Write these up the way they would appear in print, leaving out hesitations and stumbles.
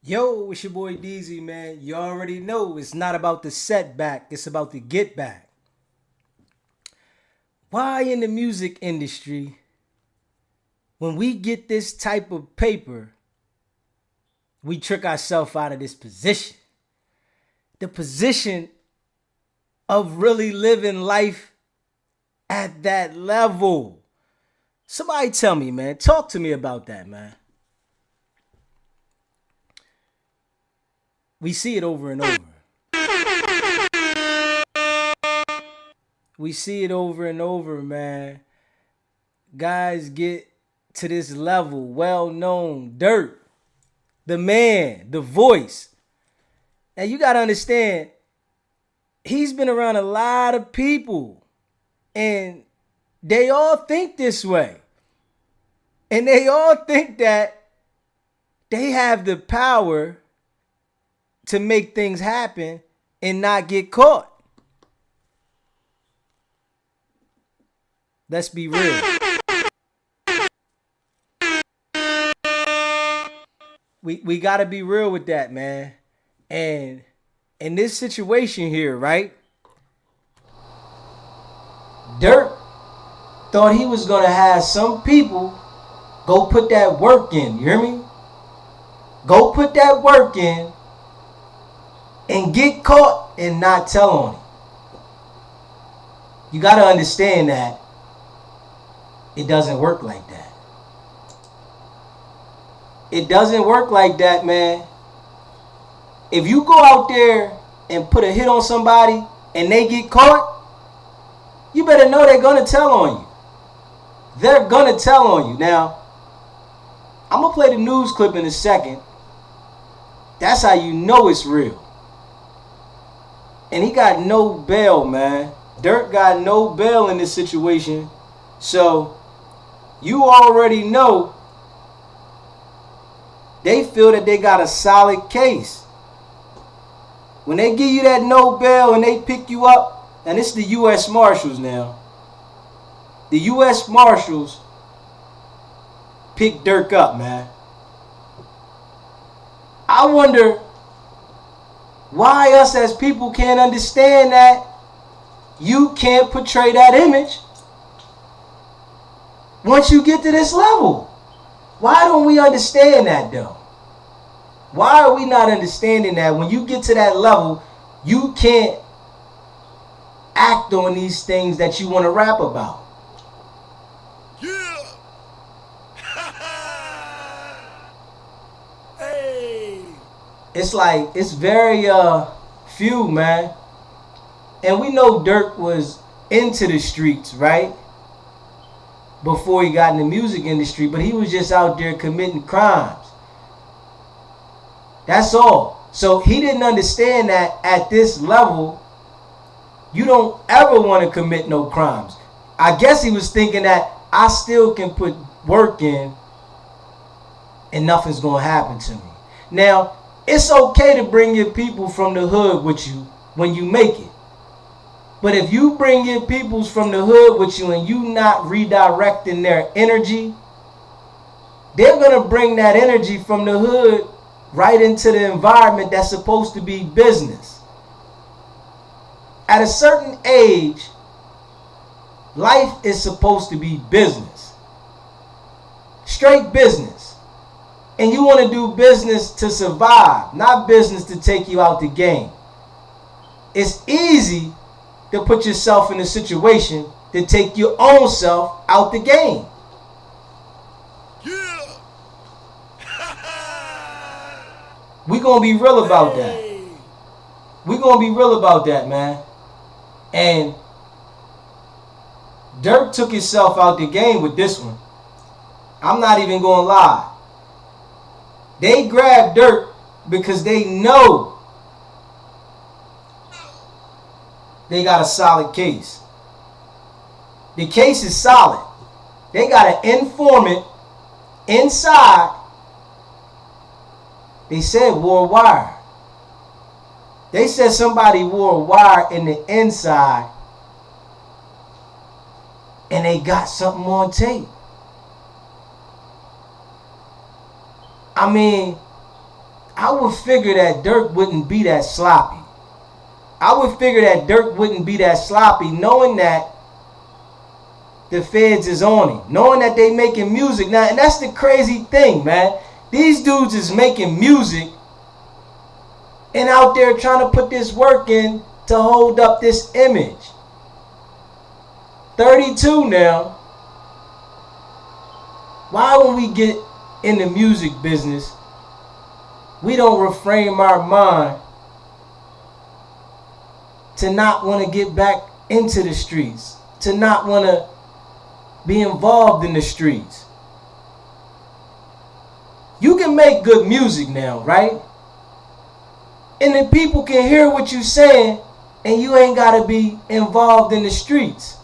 Yo, it's your boy DZ, man. You already know it's not about the setback, it's about the get back. Why in the music industry, when we get this type of paper, we trick ourselves out of this position? The position of really living life at that level. Somebody tell me, man. Talk to me about that, man. We see it over and over. We see it over and over, man. Guys get to this level, well known, Dirt, the man, the voice. Now you gotta understand, he's been around a lot of people, and they all think this way. And they all think that they have the power to make things happen and not get caught. Let's be real. We gotta be real with that, man. And in this situation here, right? Dirk thought he was gonna have some people go put that work in. You hear me? Go put that work in and get caught and not tell on it. You gotta understand that it doesn't work like that. It doesn't work like that, man. If you go out there and put a hit on somebody and they get caught, you better know they're gonna tell on you. They're gonna tell on you. Now, I'm gonna play the news clip in a second. That's how you know it's real. And he got no bail, man. Dirk got no bail in this situation. So, you already know they feel that they got a solid case. When they give you that no bail and they pick you up, and it's the U.S. Marshals now. The U.S. Marshals pick Dirk up, man. I wonder why us as people can't understand that you can't portray that image once you get to this level. Why don't we understand that, though? Why are we not understanding that when you get to that level, you can't act on these things that you want to rap about? Yeah. Hey. It's like, it's very few, man. And we know Dirk was into the streets, right? Before he got in the music industry, but he was just out there committing crimes. That's all. So he didn't understand that at this level, you don't ever want to commit no crimes. I guess he was thinking that I still can put work in and nothing's going to happen to me. Now, it's okay to bring your people from the hood with you when you make it. But if you bring your peoples from the hood with you and you not redirecting their energy, they're going to bring that energy from the hood right into the environment that's supposed to be business. At a certain age, life is supposed to be business. Straight business. And you want to do business to survive, not business to take you out the game. It's easy to put yourself in a situation to take your own self out the game. Yeah. We gonna be real about that. We gonna be real about that, man. And Dirk took himself out the game with this one. I'm not even gonna lie. They grabbed Dirk because they know they got a solid case. The case is solid. They got an informant inside. They said wore a wire. They said somebody wore a wire in the inside and they got something on tape. I mean, I would figure that Dirk wouldn't be that sloppy. I would figure that Dirk wouldn't be that sloppy, knowing that the feds is on him, knowing that they making music now. And that's the crazy thing, man. These dudes is making music and out there trying to put this work in to hold up this image. 32 now. Why when we get in the music business, we don't reframe our mind to not want to get back into the streets, to not want to be involved in the streets? You can make good music now, right? And the people can hear what you're saying, and you ain't got to be involved in the streets.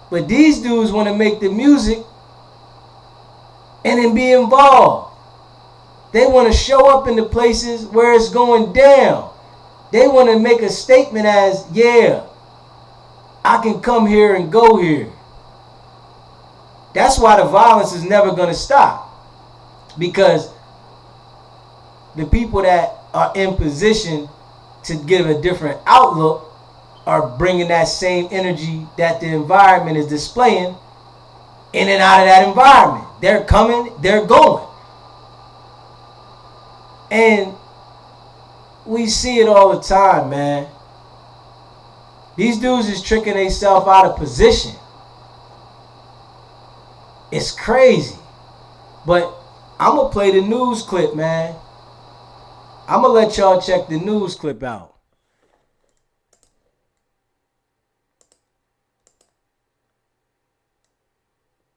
But these dudes want to make the music and then be involved. They want to show up in the places where it's going down. They want to make a statement as, yeah, I can come here and go here. That's why the violence is never going to stop. Because the people that are in position to give a different outlook are bringing that same energy that the environment is displaying in and out of that environment. They're coming, they're going. And we see it all the time, man. These dudes is tricking themselves out of position. It's crazy. But I'm going to play the news clip, man. I'm going to let y'all check the news clip out.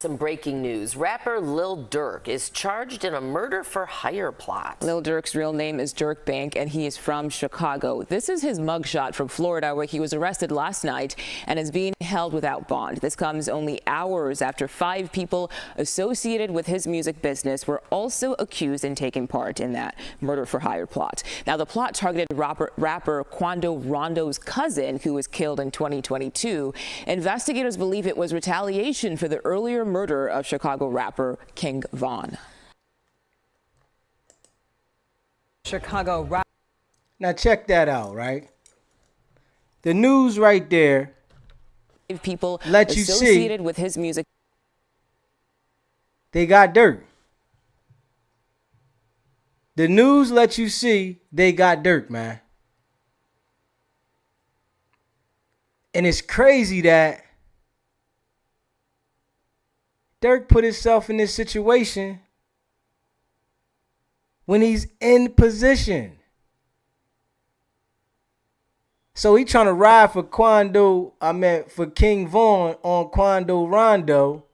Some breaking news. Rapper Lil Durk is charged in a murder for hire plot. Lil Durk's real name is Dirk Bank, and he is from Chicago. This is his mugshot from Florida, where he was arrested last night and is being held without bond. This comes only hours after 5 people associated with his music business were also accused and taking part in that murder for hire plot. Now, the plot targeted rapper Quando Rondo's cousin, who was killed in 2022. Investigators believe it was retaliation for the earlier murder of Chicago rapper King Von. Chicago rap. Now check that out, right? The news right there People let you associated see with his music. they got Dirk. The news let you see they got Dirk, man. And it's crazy that Dirk put himself in this situation when he's in position. So he trying to ride for for King Von on Quando Rondo,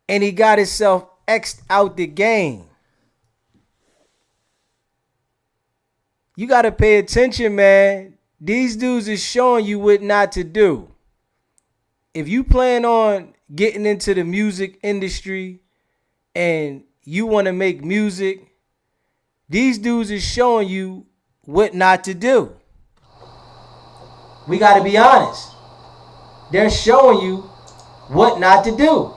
and he got himself X'd out the game. You got to pay attention, man. These dudes is showing you what not to do. If you plan on getting into the music industry and you want to make music, these dudes is showing you what not to do. We got to be honest. They're showing you what not to do.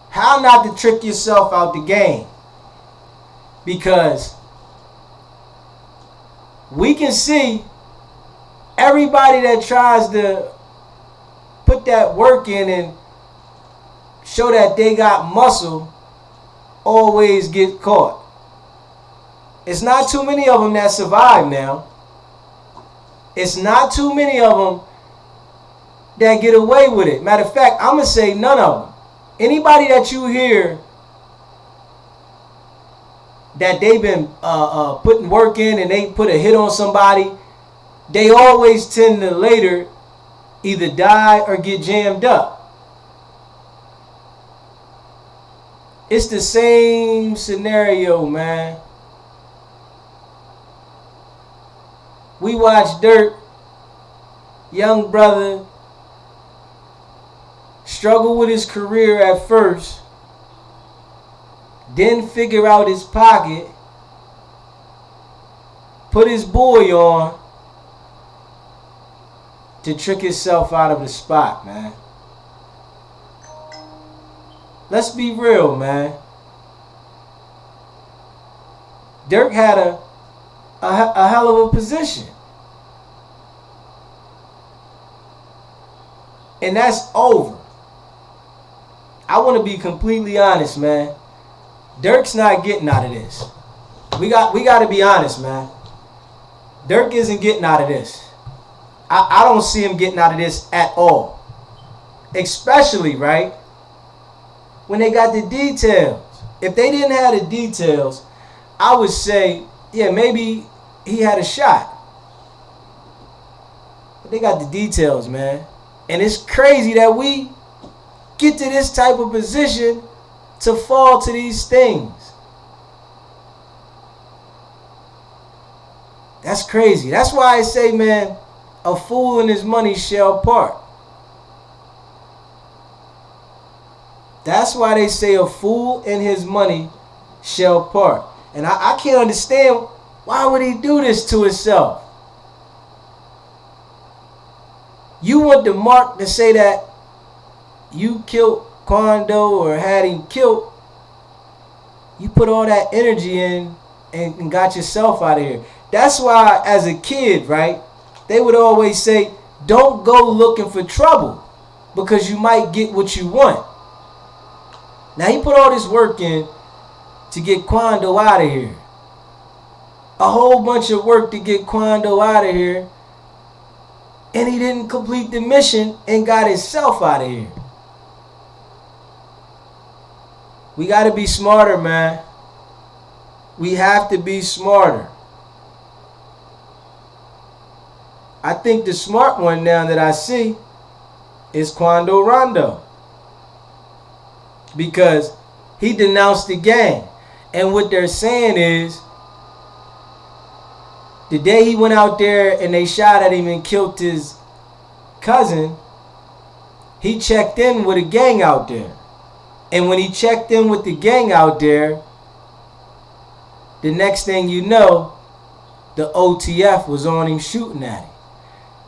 How not to trick yourself out the game. Because we can see everybody that tries to put that work in and show that they got muscle always get caught. It's not too many of them that survive now. It's not too many of them that get away with it. Matter of fact, I'm going to say none of them. Anybody that you hear that they've been putting work in and they put a hit on somebody, they always tend to later either die or get jammed up. It's the same scenario, man. We watched Dirk, young brother, struggle with his career at first, then figure out his pocket, put his boy on to trick himself out of the spot, man. Let's be real, man. Dirk had a hell of a position. And that's over. I want to be completely honest, man. Dirk's not getting out of this. We got to be honest, man. Dirk isn't getting out of this. I don't see him getting out of this at all. Especially, right, when they got the details. If they didn't have the details, I would say, yeah, maybe he had a shot. But they got the details, man. And it's crazy that we get to this type of position to fall to these things. That's crazy. That's why I say, man, a fool and his money shall part. That's why they say a fool and his money shall part. And I can't understand, why would he do this to himself? You want the mark to say that you killed Quando or had him killed. You put all that energy in and got yourself out of here. That's why as a kid, right, they would always say, don't go looking for trouble because you might get what you want. Now he put all this work in to get Quando out of here. A whole bunch of work to get Quando out of here. And he didn't complete the mission and got himself out of here. We got to be smarter, man. We have to be smarter. I think the smart one now that I see is Quando Rondo. Because he denounced the gang. And what they're saying is, the day he went out there and they shot at him and killed his cousin, he checked in with a gang out there. And when he checked in with the gang out there, the next thing you know, the OTF was on him shooting at him.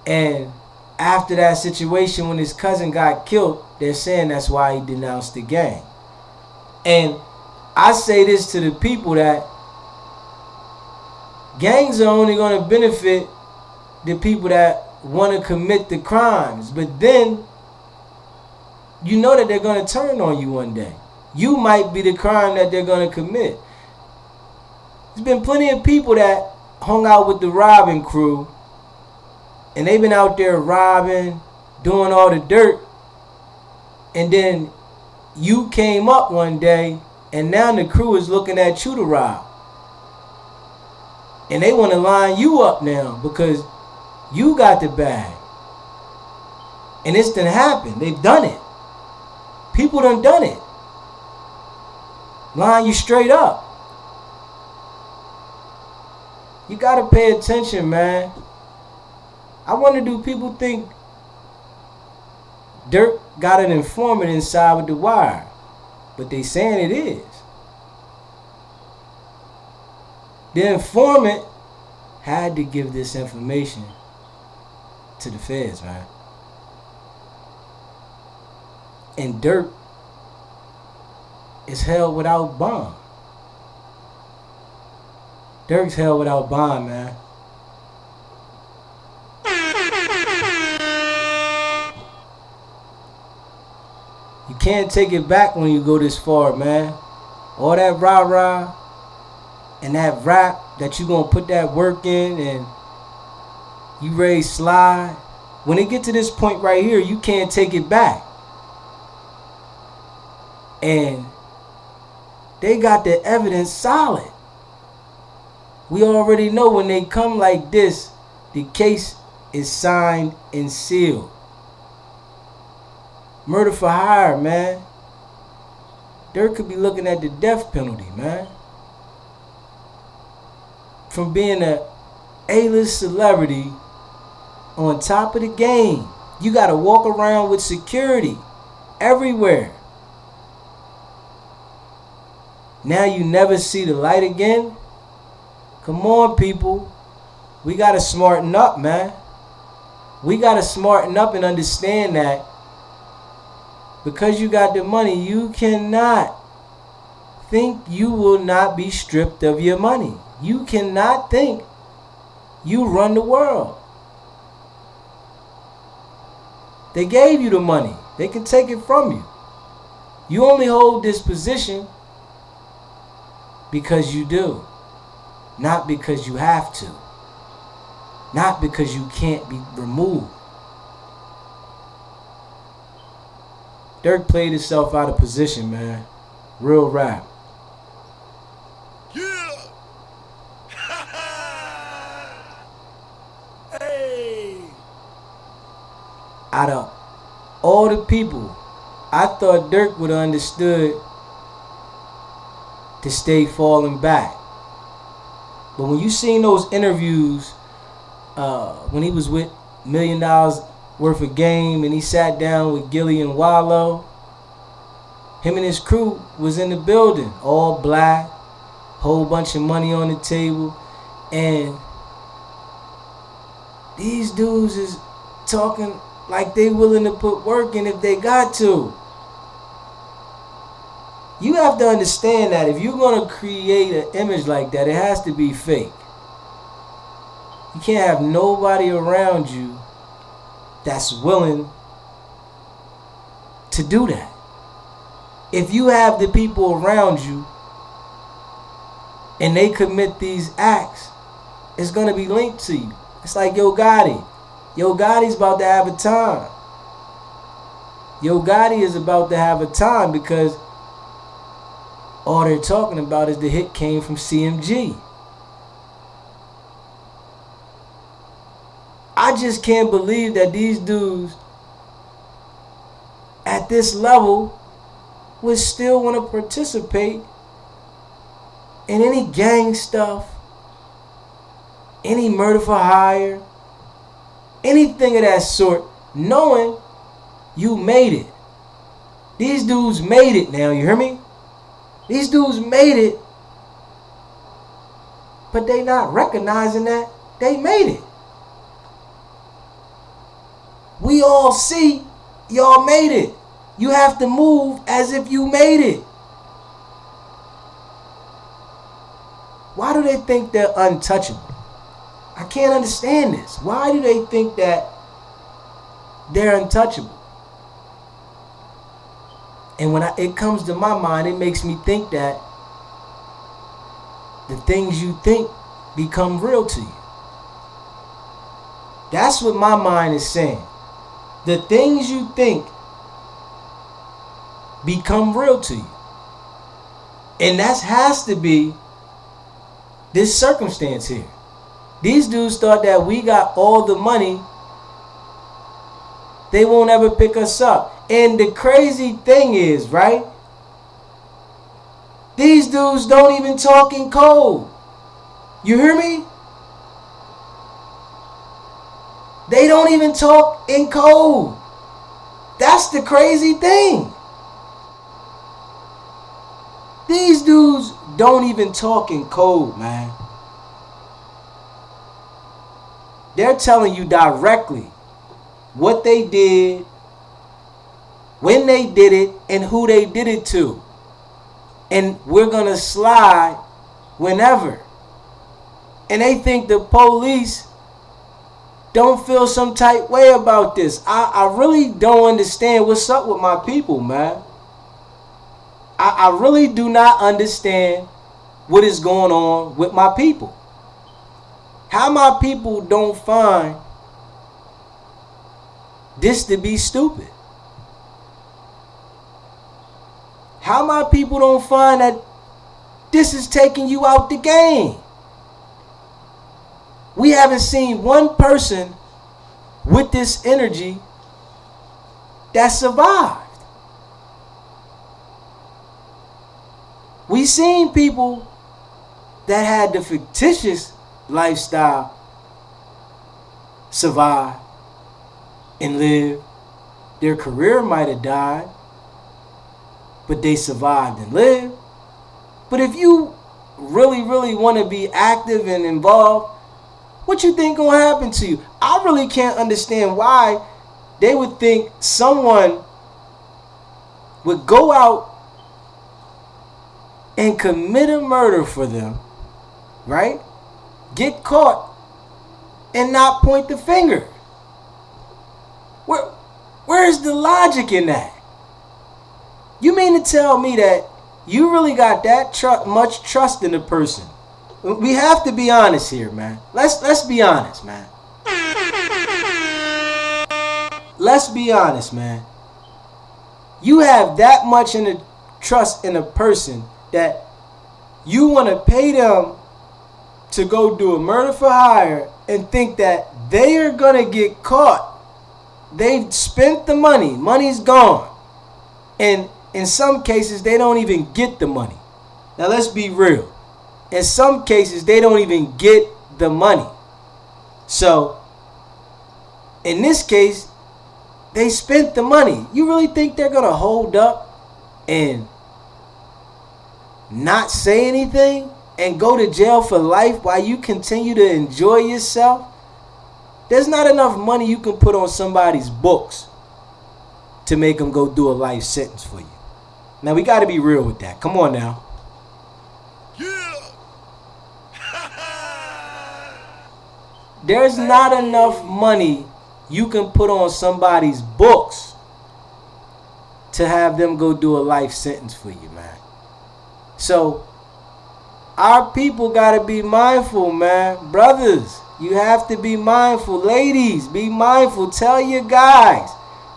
And after that situation, when his cousin got killed, they're saying that's why he denounced the gang. And I say this to the people that gangs are only going to benefit the people that want to commit the crimes. But then, you know that they're going to turn on you one day. You might be the crime that they're going to commit. There's been plenty of people that hung out with the robbing crew, and they've been out there robbing, doing all the dirt, and then you came up one day, and now the crew is looking at you to rob. And they want to line you up now because you got the bag. And it's done happened. They've done it. People done it. Line you straight up. You got to pay attention, man. I wonder, do people think Dirk got an informant inside with the wire? But they saying it is. The informant had to give this information to the feds, man. And Dirk is held without bond. Dirk's held without bond, man. You can't take it back when you go this far, man. All that rah-rah and that rap that you gonna put that work in and you ready to slide. When it get to this point right here, you can't take it back. And they got the evidence solid. We already know when they come like this, the case is signed and sealed. Murder for hire, man. Dirk could be looking at the death penalty, man. From being a A-list celebrity on top of the game. You got to walk around with security everywhere. Now you never see the light again? Come on, people. We got to smarten up, man. We got to smarten up and understand that because you got the money, you cannot think you will not be stripped of your money. You cannot think you run the world. They gave you the money. They can take it from you. You only hold this position because you do. Not because you have to. Not because you can't be removed. Dirk played himself out of position, man. Real rap. Yeah. Hey. Out of all the people, I thought Dirk would have understood to stay falling back. But when you seen those interviews, when he was with $1 Million Worth of Game and he sat down with Gillie and Wallow, him and his crew was in the building, all black, whole bunch of money on the table, and these dudes is talking like they willing to put work in if they got to. You have to understand that if you're going to create an image like that, it has to be fake. You can't have nobody around you that's willing to do that. If you have the people around you and they commit these acts, it's going to be linked to you. It's like Yo Gotti. Yo Gotti's about to have a time. Yo Gotti is about to have a time because all they're talking about is the hit came from CMG. I just can't believe that these dudes at this level would still want to participate in any gang stuff, any murder for hire, anything of that sort, knowing you made it. These dudes made it now, you hear me? These dudes made it, but they not recognizing that they made it. We all see y'all made it. You have to move as if you made it. Why do they think they're untouchable? I can't understand this. Why do they think that they're untouchable? And when it comes to my mind, it makes me think that the things you think become real to you. That's what my mind is saying. The things you think become real to you. And that has to be this circumstance here. These dudes thought that we got all the money, they won't ever pick us up. And the crazy thing is, right? These dudes don't even talk in code. You hear me? They don't even talk in code. That's the crazy thing. These dudes don't even talk in code, man. They're telling you directly what they did, when they did it, and who they did it to. And we're going to slide whenever. And they think the police don't feel some type way about this. I really don't understand what's up with my people, man. I really do not understand what is going on with my people. How my people don't find this to be stupid. How my people don't find that this is taking you out the game. We haven't seen one person with this energy that survived. We seen people that had the fictitious lifestyle survive and live. Their career might have died, but they survived and lived. But if you really want to be active and involved, what you think gonna happen to you? I really can't understand why they would think someone would go out and commit a murder for them, right? Get caught and not point the finger. Where's the logic in that? You mean to tell me that you really got that much trust in the person? We have to be honest here, man. Let's be honest, man. Let's be honest, man. You have that much in the trust in a person that you want to pay them to go do a murder for hire and think that they are going to get caught. They've spent the money. Money's gone. And in some cases, they don't even get the money. Now, let's be real. In some cases, they don't even get the money. So, in this case, they spent the money. You really think they're going to hold up and not say anything and go to jail for life while you continue to enjoy yourself? There's not enough money you can put on somebody's books to make them go do a life sentence for you. Now, we got to be real with that. Come on now. Yeah. There's not enough money you can put on somebody's books to have them go do a life sentence for you, man. So, our people got to be mindful, man. Brothers, you have to be mindful. Ladies, be mindful. Tell your guys.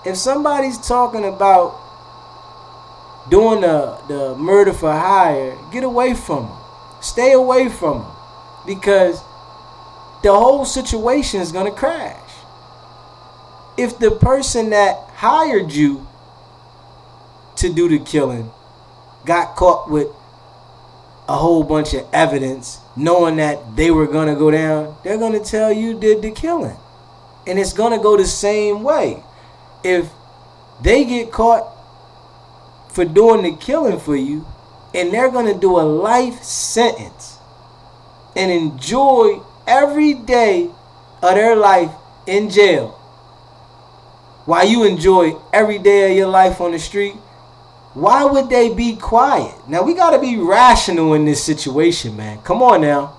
If somebody's talking about doing the murder for hire, get away from them. Stay away from them. Because the whole situation is going to crash. If the person that hired you to do the killing got caught with a whole bunch of evidence, knowing that they were going to go down, they're going to tell you did the killing. And it's going to go the same way. If they get caught for doing the killing for you, and they're going to do a life sentence and enjoy every day of their life in jail while you enjoy every day of your life on the street, why would they be quiet? Now, we got to be rational in this situation, man. Come on now.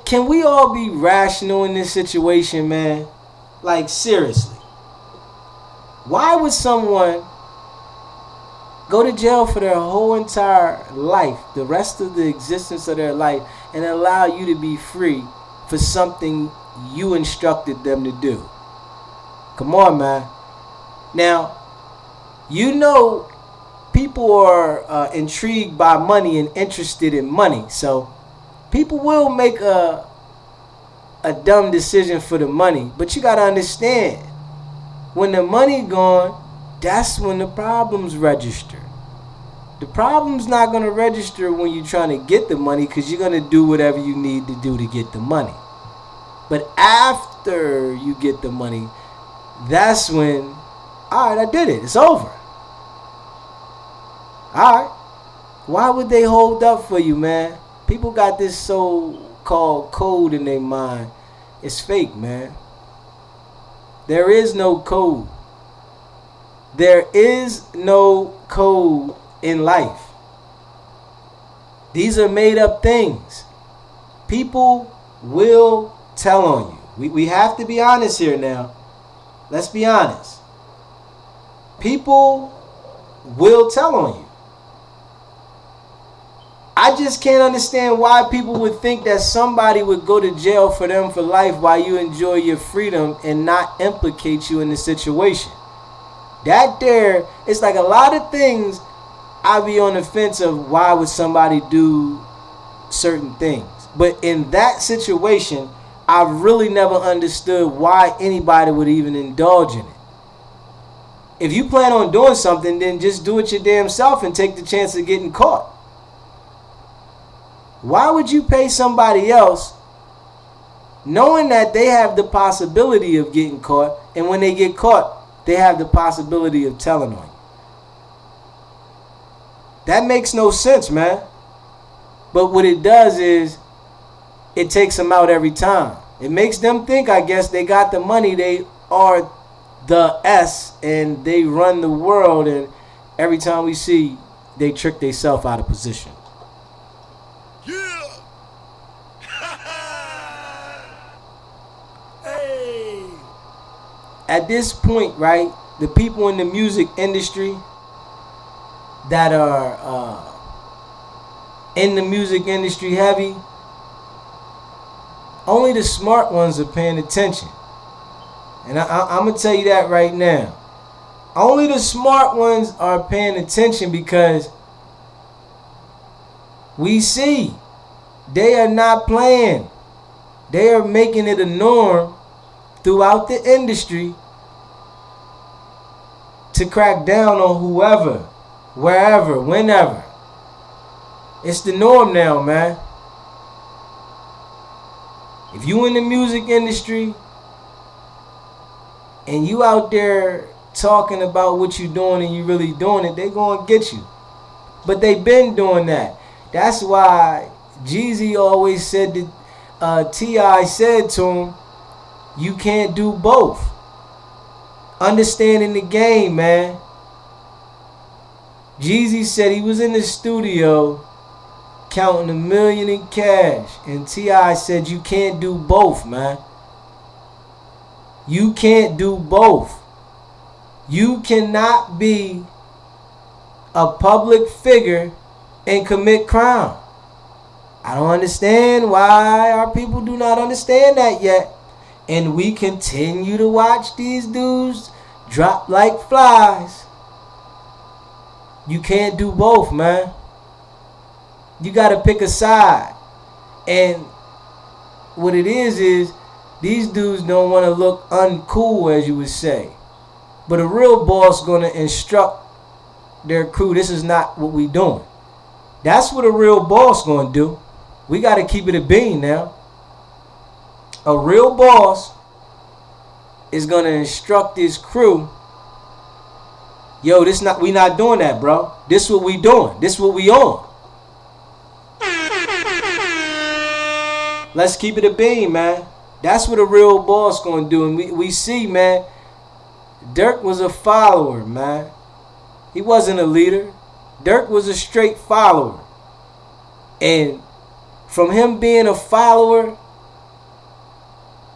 Can we all be rational in this situation, man? Like, seriously. Why would someone go to jail for their whole entire life, the rest of the existence of their life, and allow you to be free for something you instructed them to do? Come on, man. Now, you know people are intrigued by money and interested in money. So people will make a dumb decision for the money. But you got to understand, when the money gone, that's when the problems register. The problem's not going to register when you're trying to get the money, because you're going to do whatever you need to do to get the money. But after you get the money, that's when, all right, I did it. It's over. All right. Why would they hold up for you, man? People got this so-called code in their mind. It's fake, man. There is no code. There is no code in life. These are made up things. People will tell on you. We have to be honest here now. Let's be honest. People will tell on you. I just can't understand why people would think that somebody would go to jail for them for life while you enjoy your freedom and not implicate you in the situation. That there, it's like a lot of things I be on the fence of why would somebody do certain things. But in that situation, I really never understood why anybody would even indulge in it. If you plan on doing something, then just do it your damn self and take the chance of getting caught. Why would you pay somebody else knowing that they have the possibility of getting caught, and when they get caught, they have the possibility of telling on you? That makes no sense, man. But what it does is it takes them out every time. It makes them think, I guess, they got the money. They are the S and they run the world, and every time we see, they trick themselves out of position. Yeah. Hey. At this point, right, the people in the music industry that are in the music industry heavy, only the smart ones are paying attention. And I'm going to tell you that right now. Only the smart ones are paying attention, because we see they are not playing. They are making it a norm throughout the industry to crack down on whoever, wherever, whenever. It's the norm now, man. If you in the music industry and you out there talking about what you doing and you really doing it, they gonna get you. But they been doing that. That's why Jeezy always said that T.I. said to him, you can't do both. Understanding the game, man. Jeezy said he was in the studio counting $1 million in cash, and T.I. said you can't do both, man. You can't do both. You cannot be a public figure and commit crime. I don't understand why our people do not understand that yet. And we continue to watch these dudes drop like flies. You can't do both, man. You got to pick a side. And what it is these dudes don't want to look uncool, as you would say. But a real boss going to instruct their crew, this is not what we doing. That's what a real boss going to do. We got to keep it a bean now. A real boss is going to instruct his crew, yo, we not doing that, bro. This what we doing. This what we on. Let's keep it a bean, man. That's what a real boss going to do. And we see, man, Dirk was a follower, man. He wasn't a leader. Dirk was a straight follower. And from him being a follower,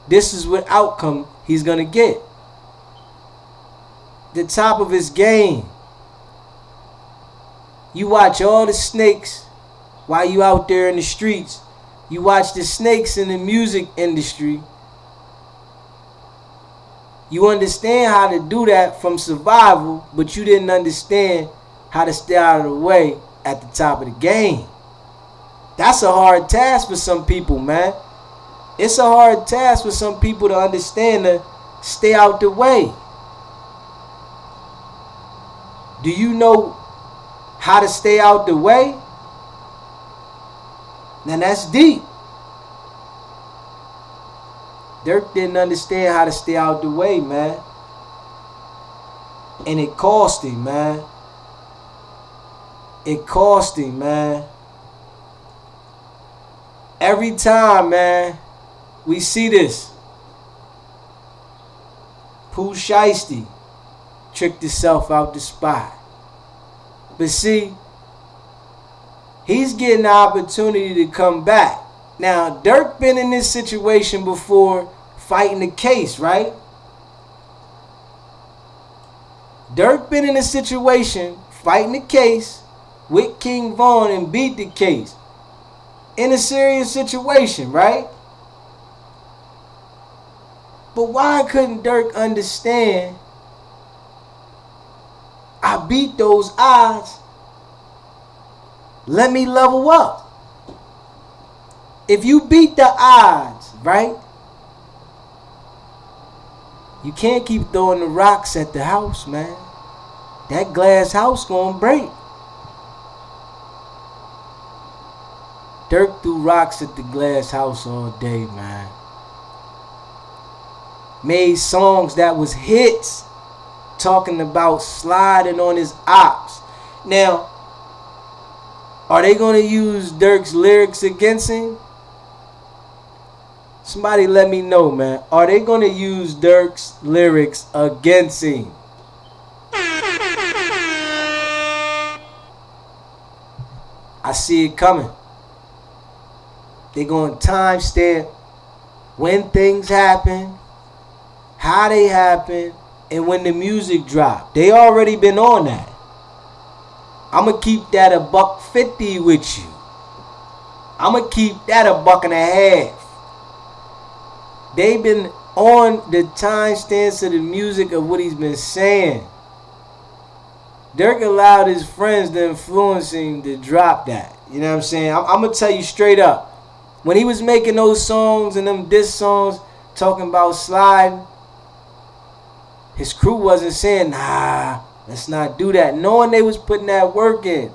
this is what outcome he's going to get. The top of his game. You watch all the snakes while you out there in the streets. You watch the snakes in the music industry. You understand how to do that from survival, but you didn't understand how to stay out of the way at the top of the game. That's a hard task for some people, man. It's a hard task for some people to understand to stay out the way. Do you know how to stay out the way? Now that's deep. Dirk didn't understand how to stay out the way, man. And it cost him, man. It cost him, man. Every time, man, we see this. Pooh Shiesty tricked himself out the spot. But see, he's getting the opportunity to come back. Now, Dirk been in this situation before fighting the case, right? Dirk been in a situation fighting the case with King Von and beat the case. In a serious situation, right? But why couldn't Dirk understand? I beat those odds. Let me level up. If you beat the odds, right? You can't keep throwing the rocks at the house, man. That glass house gonna break. Dirk threw rocks at the glass house all day, man. Made songs that was hits, talking about sliding on his ops. Now, are they going to use Dirk's lyrics against him? Somebody let me know, man. Are they going to use Dirk's lyrics against him? I see it coming. They're going to timestamp when things happen, how they happen, and when the music drop. They already been on that. I'm going to keep that $150 with you. I'm going to keep that $1.50. They've been on the timestamps of the music of what he's been saying. Dirk allowed his friends to influence him to drop that. You know what I'm saying? I'm going to tell you straight up. When he was making those songs and them diss songs talking about sliding, his crew wasn't saying, nah, let's not do that. Knowing they was putting that work in.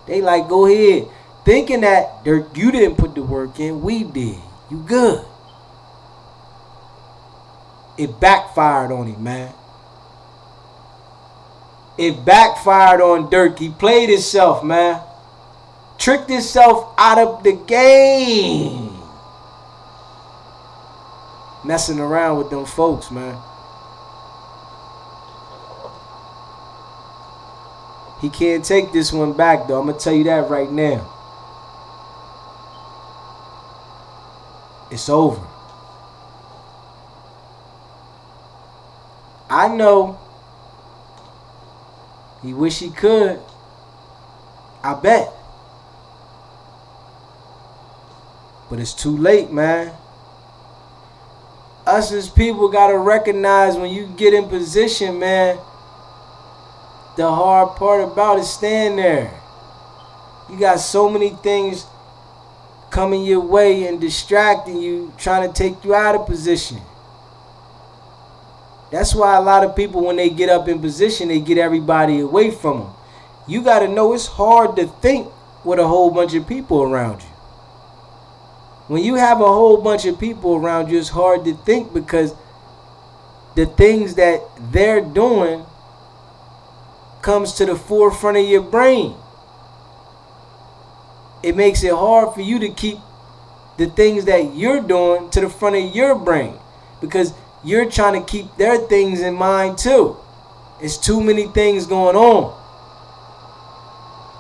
They like, go ahead. Thinking that, Dirk, you didn't put the work in. We did. You good. It backfired on him, man. It backfired on Dirk. He played himself, man. Tricked himself out of the game. Messing around with them folks, man. He can't take this one back, though. I'm going to tell you that right now. It's over. I know he wish he could. I bet. But it's too late, man. Us as people got to recognize when you get in position, man, the hard part about it, staying there. You got so many things coming your way and distracting you, trying to take you out of position. That's why a lot of people, when they get up in position, they get everybody away from them. You got to know it's hard to think with a whole bunch of people around you. When you have a whole bunch of people around you, it's hard to think because the things that they're doing comes to the forefront of your brain. It makes it hard for you to keep the things that you're doing to the front of your brain because you're trying to keep their things in mind too. It's too many things going on.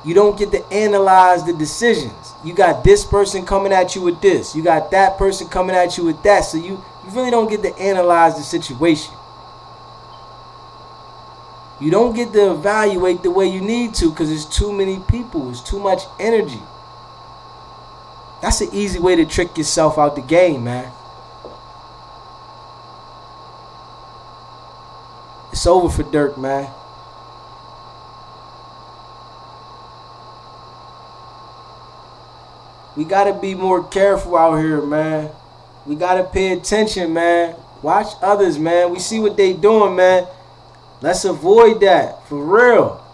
You don't get to analyze the decisions. You got this person coming at you with this. You got that person coming at you with that. So you really don't get to analyze the situation. You don't get to evaluate the way you need to because there's too many people. It's too much energy. That's an easy way to trick yourself out the game, man. It's over for Dirk, man. We got to be more careful out here, man. We got to pay attention, man. Watch others, man. We see what they doing, man. Let's avoid that, for real.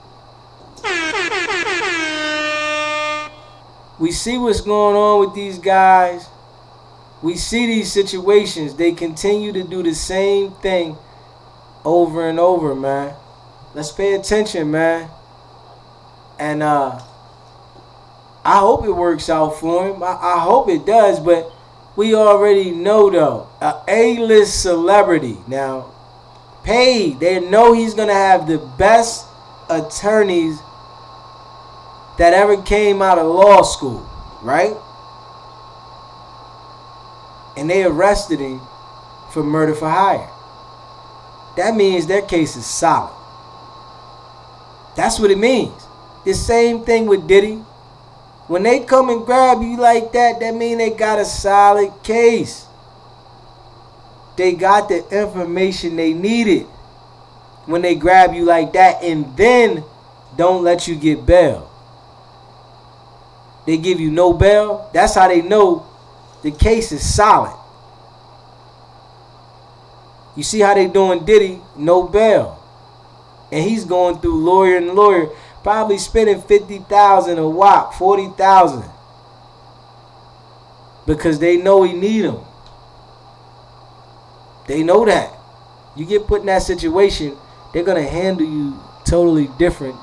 We see what's going on with these guys. We see these situations. They continue to do the same thing over and over, man. Let's pay attention, man. And I hope it works out for him. I hope it does, but we already know, though, a A-list celebrity now, paid. They know he's going to have the best attorneys that ever came out of law school, right? And they arrested him for murder for hire. That means their case is solid. That's what it means. The same thing with Diddy. When they come and grab you like that, that means they got a solid case. They got the information they needed when they grab you like that and then don't let you get bail. They give you no bail. That's how they know the case is solid. You see how they doing Diddy, no bail. And he's going through lawyer and lawyer, probably spending $50,000 a whop, $40,000. Because they know he need him. They know that. You get put in that situation, they're going to handle you totally different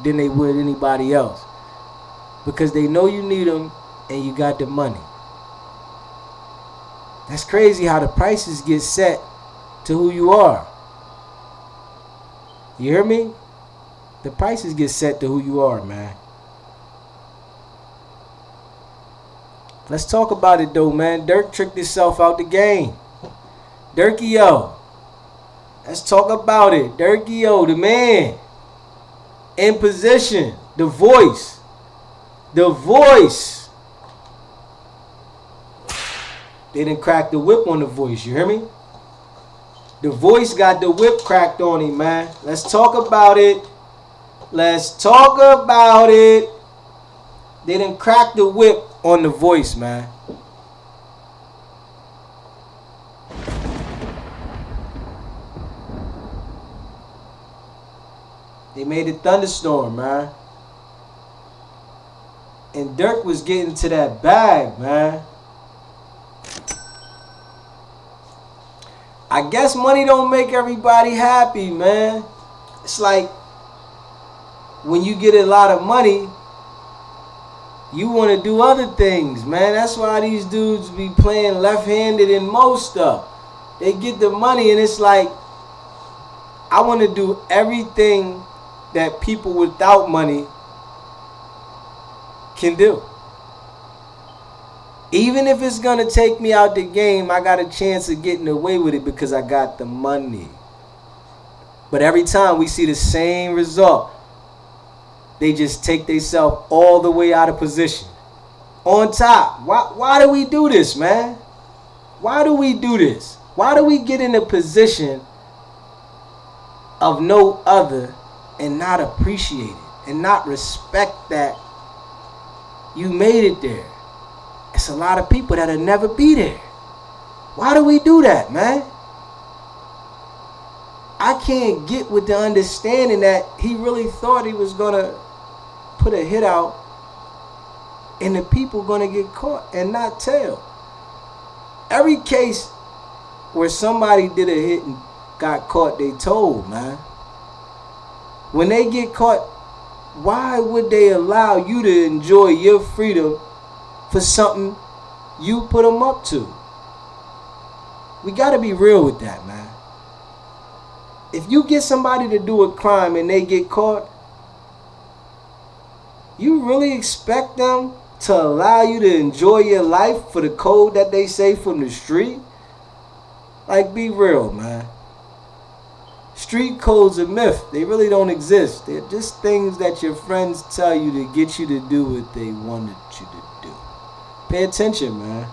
than they would anybody else. Because they know you need them and you got the money. That's crazy how the prices get set to who you are. You hear me? The prices get set to who you are, man. Let's talk about it though, man. Dirk tricked himself out the game. Dirkie-O. Let's talk about it. Dirkie-O, the man. In position. The voice. The voice. They done cracked the whip on the voice. You hear me? The voice got the whip cracked on him, man. Let's talk about it. Let's talk about it. They done cracked the whip on the voice, man. They made a thunderstorm, man. And Dirk was getting to that bag, man. I guess money don't make everybody happy, man. It's like when you get a lot of money, you want to do other things, man. That's why these dudes be playing left-handed in most stuff. They get the money and it's like, I want to do everything that people without money can do. Even if it's going to take me out the game, I got a chance of getting away with it because I got the money. But every time we see the same result, they just take themselves all the way out of position. On top. Why do we do this, man? Why do we do this? Why do we get in a position of no other and not appreciate it and not respect that you made it there? It's a lot of people that'll never be there. Why do we do that, man? I can't get with the understanding that he really thought he was going to put a hit out and the people going to get caught and not tell. Every case where somebody did a hit and got caught, they told, man. When they get caught, why would they allow you to enjoy your freedom for something you put them up to? We got to be real with that, man. If you get somebody to do a crime and they get caught, you really expect them to allow you to enjoy your life for the code that they say from the street? Like, be real, man. Street codes are myth. They really don't exist. They're just things that your friends tell you to get you to do what they wanted you to do. Pay attention, man.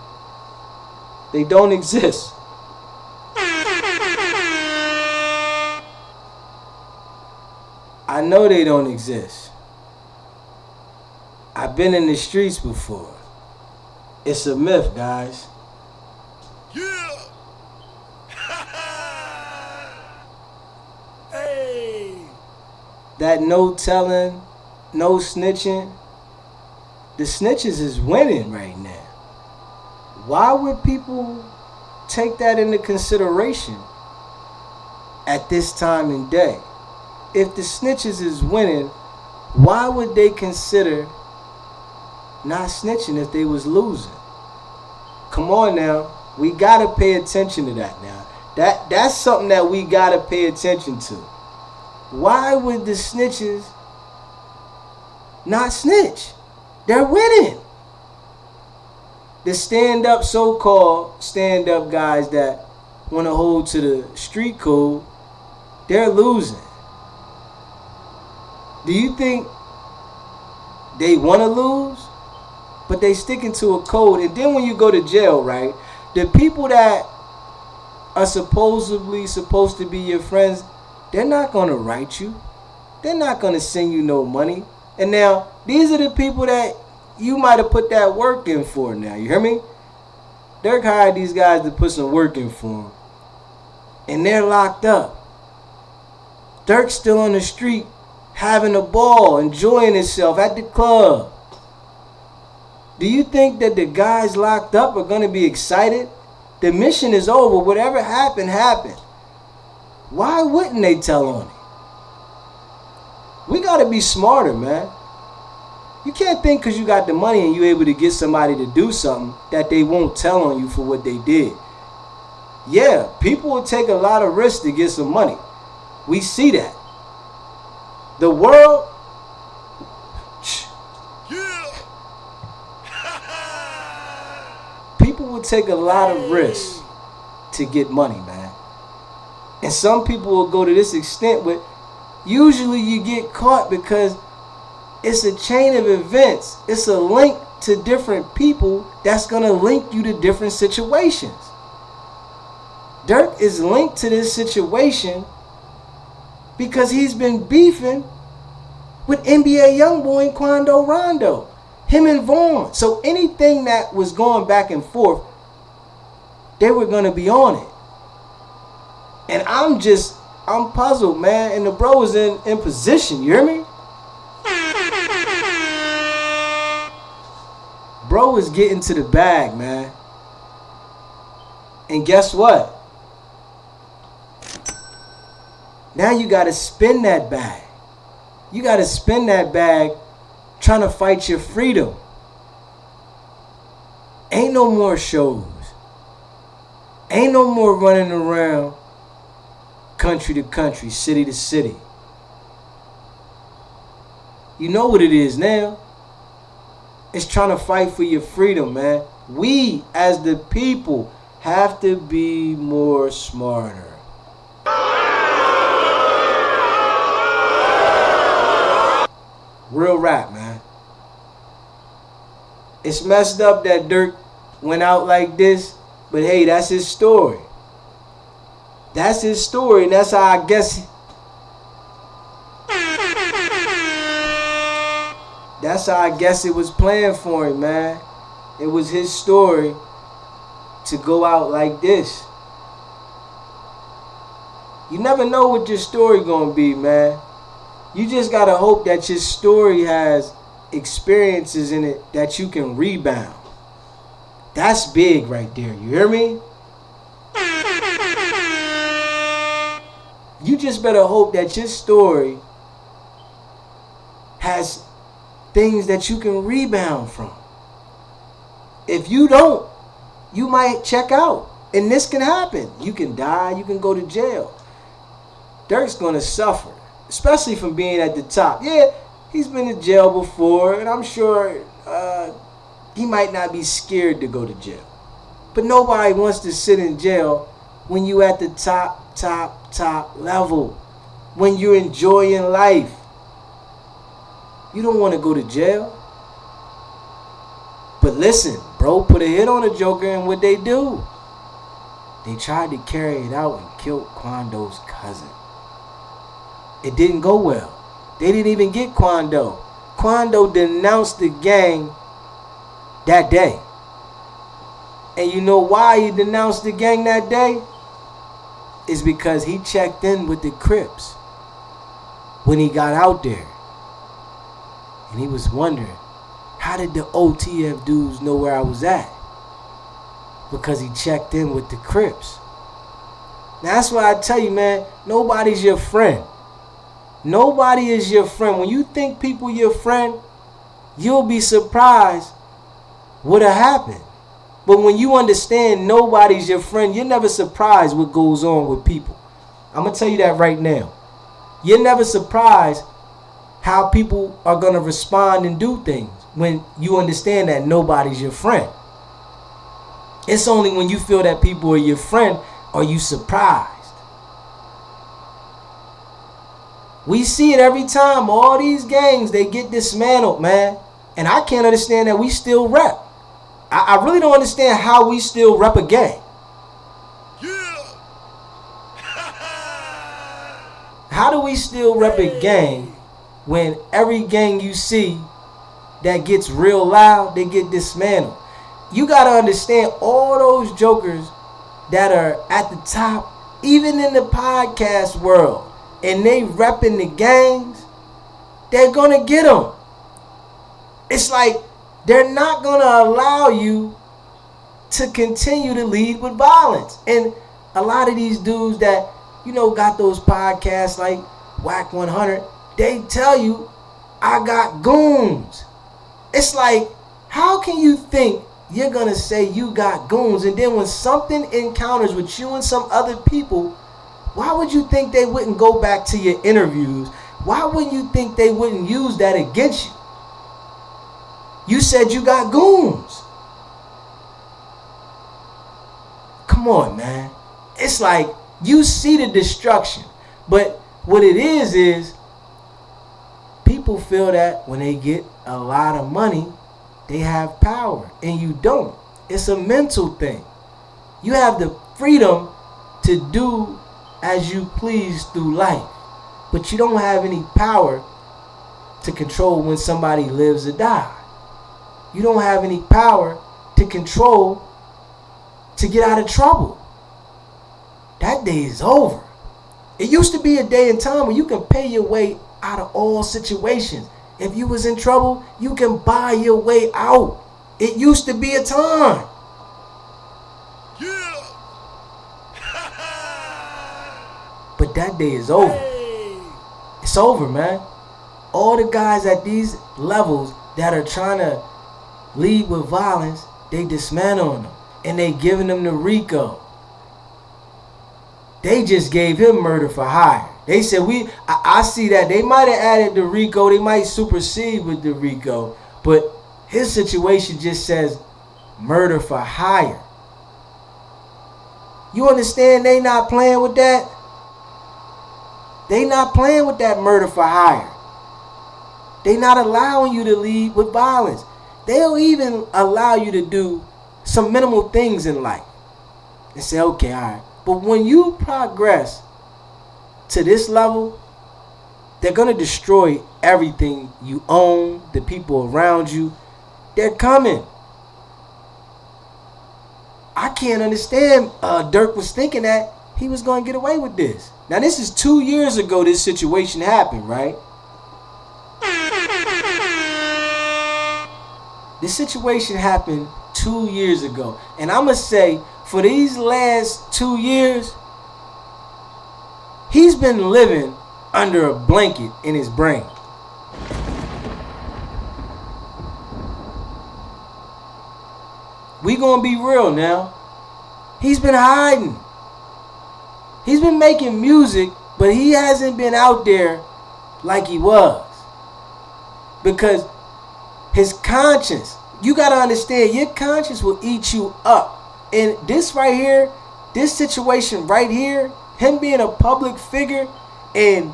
They don't exist. I know they don't exist. I've been in the streets before. It's a myth, guys. Yeah. Hey. That no telling, no snitching. The snitches is winning right now. Why would people take that into consideration at this time and day? If the snitches is winning, why would they consider not snitching if they was losing? Come on now. We got to pay attention to that now. That's something that we got to pay attention to. Why would the snitches not snitch? They're winning. The stand-up, so-called stand-up guys that want to hold to the street code, they're losing. Do you think they want to lose? But they sticking to a code. And then when you go to jail, right, the people that are supposedly supposed to be your friends, they're not going to write you. They're not going to send you no money. And now, these are the people that you might have put that work in for now. You hear me? Dirk hired these guys to put some work in for him. And they're locked up. Dirk's still on the street having a ball, enjoying himself at the club. Do you think that the guys locked up are going to be excited? The mission is over. Whatever happened, happened. Why wouldn't they tell on him? We got to be smarter, man. You can't think because you got the money and you're able to get somebody to do something that they won't tell on you for what they did. Yeah, people will take a lot of risks to get some money. We see that. The world, Yeah. people will take a lot of risks to get money, man. And some people will go to this extent, but usually you get caught because it's a chain of events. It's a link to different people that's going to link you to different situations. Dirk is linked to this situation because he's been beefing with NBA Youngboy and Quando Rondo. Him and Vaughn. So anything that was going back and forth, they were going to be on it. And I'm puzzled, man. And the bro is in position. You hear me? Bro is getting to the bag, man. And guess what? Now you got to spin that bag. You got to spin that bag trying to fight your freedom. Ain't no more shows. Ain't no more running around country to country, city to city. You know what it is now. It's trying to fight for your freedom, man. We, as the people, have to be more smarter. Real rap, man. It's messed up that Dirk went out like this, but hey, that's his story. That's his story, and that's how I guess. That's how I guess it was planned for him, man. It was his story to go out like this. You never know what your story gonna be, man. You just gotta hope that your story has experiences in it that you can rebound. That's big right there. You hear me? You just better hope that your story has things that you can rebound from. If you don't, you might check out. And this can happen. You can die. You can go to jail. Dirk's going to suffer, especially from being at the top. Yeah, he's been to jail before, and I'm sure he might not be scared to go to jail. But nobody wants to sit in jail when you at the top level, when you're enjoying life. You don't want to go to jail. But listen, bro put a hit on the Joker, and what they do? They tried to carry it out and killed Quando's cousin. It didn't go well. They didn't even get Quando. Quando denounced the gang that day. And you know why he denounced the gang that day? Is because he checked in with the Crips when he got out there. And he was wondering, how did the OTF dudes know where I was at? Because he checked in with the Crips. Now that's why I tell you, man, nobody's your friend. Nobody is your friend. When you think people your friend, you'll be surprised what'll happen. But when you understand nobody's your friend, you're never surprised what goes on with people. I'm going to tell you that right now. You're never surprised how people are going to respond and do things when you understand that nobody's your friend. It's only when you feel that people are your friend are you surprised. We see it every time. All these gangs, they get dismantled, man. And I can't understand that we still rep. I really don't understand how we still rep a gang. Yeah. How do we still rep a gang when every gang you see that gets real loud, they get dismantled? You got to understand all those jokers that are at the top, even in the podcast world, and they repping the gangs, they're going to get them. It's like they're not going to allow you to continue to lead with violence. And a lot of these dudes that, you know, got those podcasts like Whack 100, they tell you, I got goons. It's like, how can you think you're going to say you got goons. And then when something encounters with you and some other people, why would you think they wouldn't go back to your interviews? Why wouldn't you think they wouldn't use that against you? You said you got goons. Come on, man. It's like you see the destruction. But what it is people feel that when they get a lot of money, they have power. And you don't. It's a mental thing. You have the freedom to do as you please through life. But you don't have any power to control when somebody lives or dies. You don't have any power to control to get out of trouble. That day is over. It used to be a day and time where you can pay your way out of all situations. If you was in trouble, you can buy your way out. It used to be a time. Yeah. But that day is over. Hey. It's over, man. All the guys at these levels that are trying to lead with violence, they dismantling them. And they giving them the RICO. They just gave him murder for hire. They said I see that. They might have added the RICO. They might supersede with the RICO. But his situation just says murder for hire. You understand they not playing with that? They not playing with that murder for hire. They not allowing you to lead with violence. They'll even allow you to do some minimal things in life and say, okay, all right. But when you progress to this level, they're going to destroy everything you own, the people around you. They're coming. I can't understand. Dirk was thinking that he was going to get away with this. Now, this is 2 years ago this situation happened, right? This situation happened 2 years ago. And I'm going to say, for these last 2 years, he's been living under a blanket in his brain. We gonna be real now. He's been hiding. He's been making music, but he hasn't been out there like he was. Because his conscience, you gotta understand, your conscience will eat you up. And this right here, this situation right here, him being a public figure and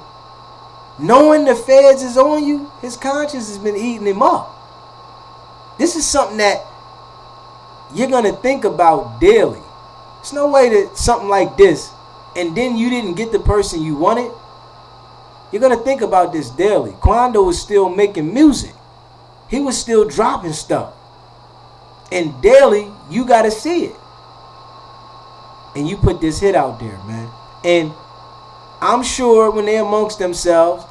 knowing the feds is on you, his conscience has been eating him up. This is something that you're going to think about daily. There's no way that something like this, and then you didn't get the person you wanted. You're going to think about this daily. Quando was still making music. He was still dropping stuff. And daily, you got to see it. And you put this hit out there, man. And I'm sure when they're amongst themselves,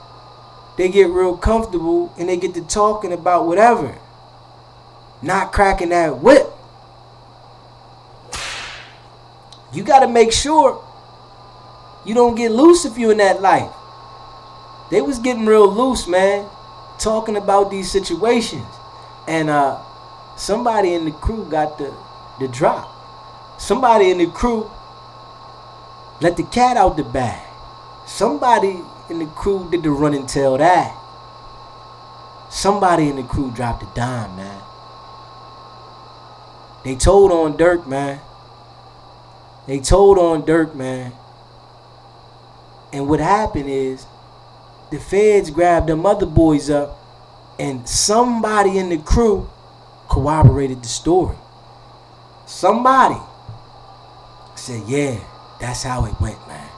they get real comfortable and they get to talking about whatever. Not cracking that whip. You got to make sure you don't get loose if you in that life. They was getting real loose, man, talking about these situations. And somebody in the crew got the drop. Somebody in the crew let the cat out the bag. Somebody in the crew did the run and tell that. Somebody in the crew dropped a dime, man. They told on Dirk, man. They told on Dirk, man. And what happened is the feds grabbed them other boys up and somebody in the crew corroborated the story. Somebody said, yeah, that's how it went, man.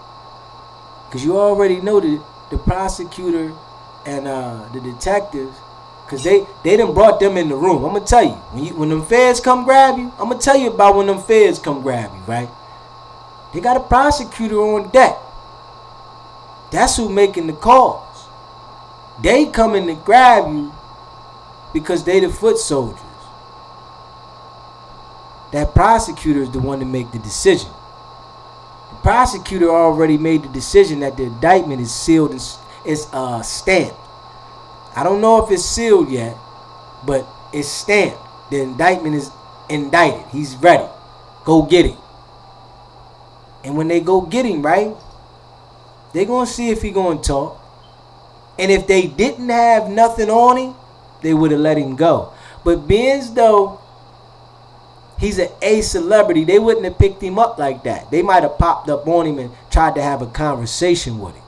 Because you already know the prosecutor and the detectives, because they done brought them in the room. I'm going to tell you, when them feds come grab you, I'm going to tell you about when them feds come grab you, right? They got a prosecutor on deck. That's who making the calls. They coming to grab you because they the foot soldiers. That prosecutor is the one to make the decision. The prosecutor already made the decision that the indictment is sealed and is stamped. I don't know if it's sealed yet, but it's stamped. The indictment indicted. He's ready. Go get him. And when they go get him, right, they going to see if he going to talk. And if they didn't have nothing on him, they would have let him go. But being as though he's an A celebrity, they wouldn't have picked him up like that. They might have popped up on him and tried to have a conversation with him.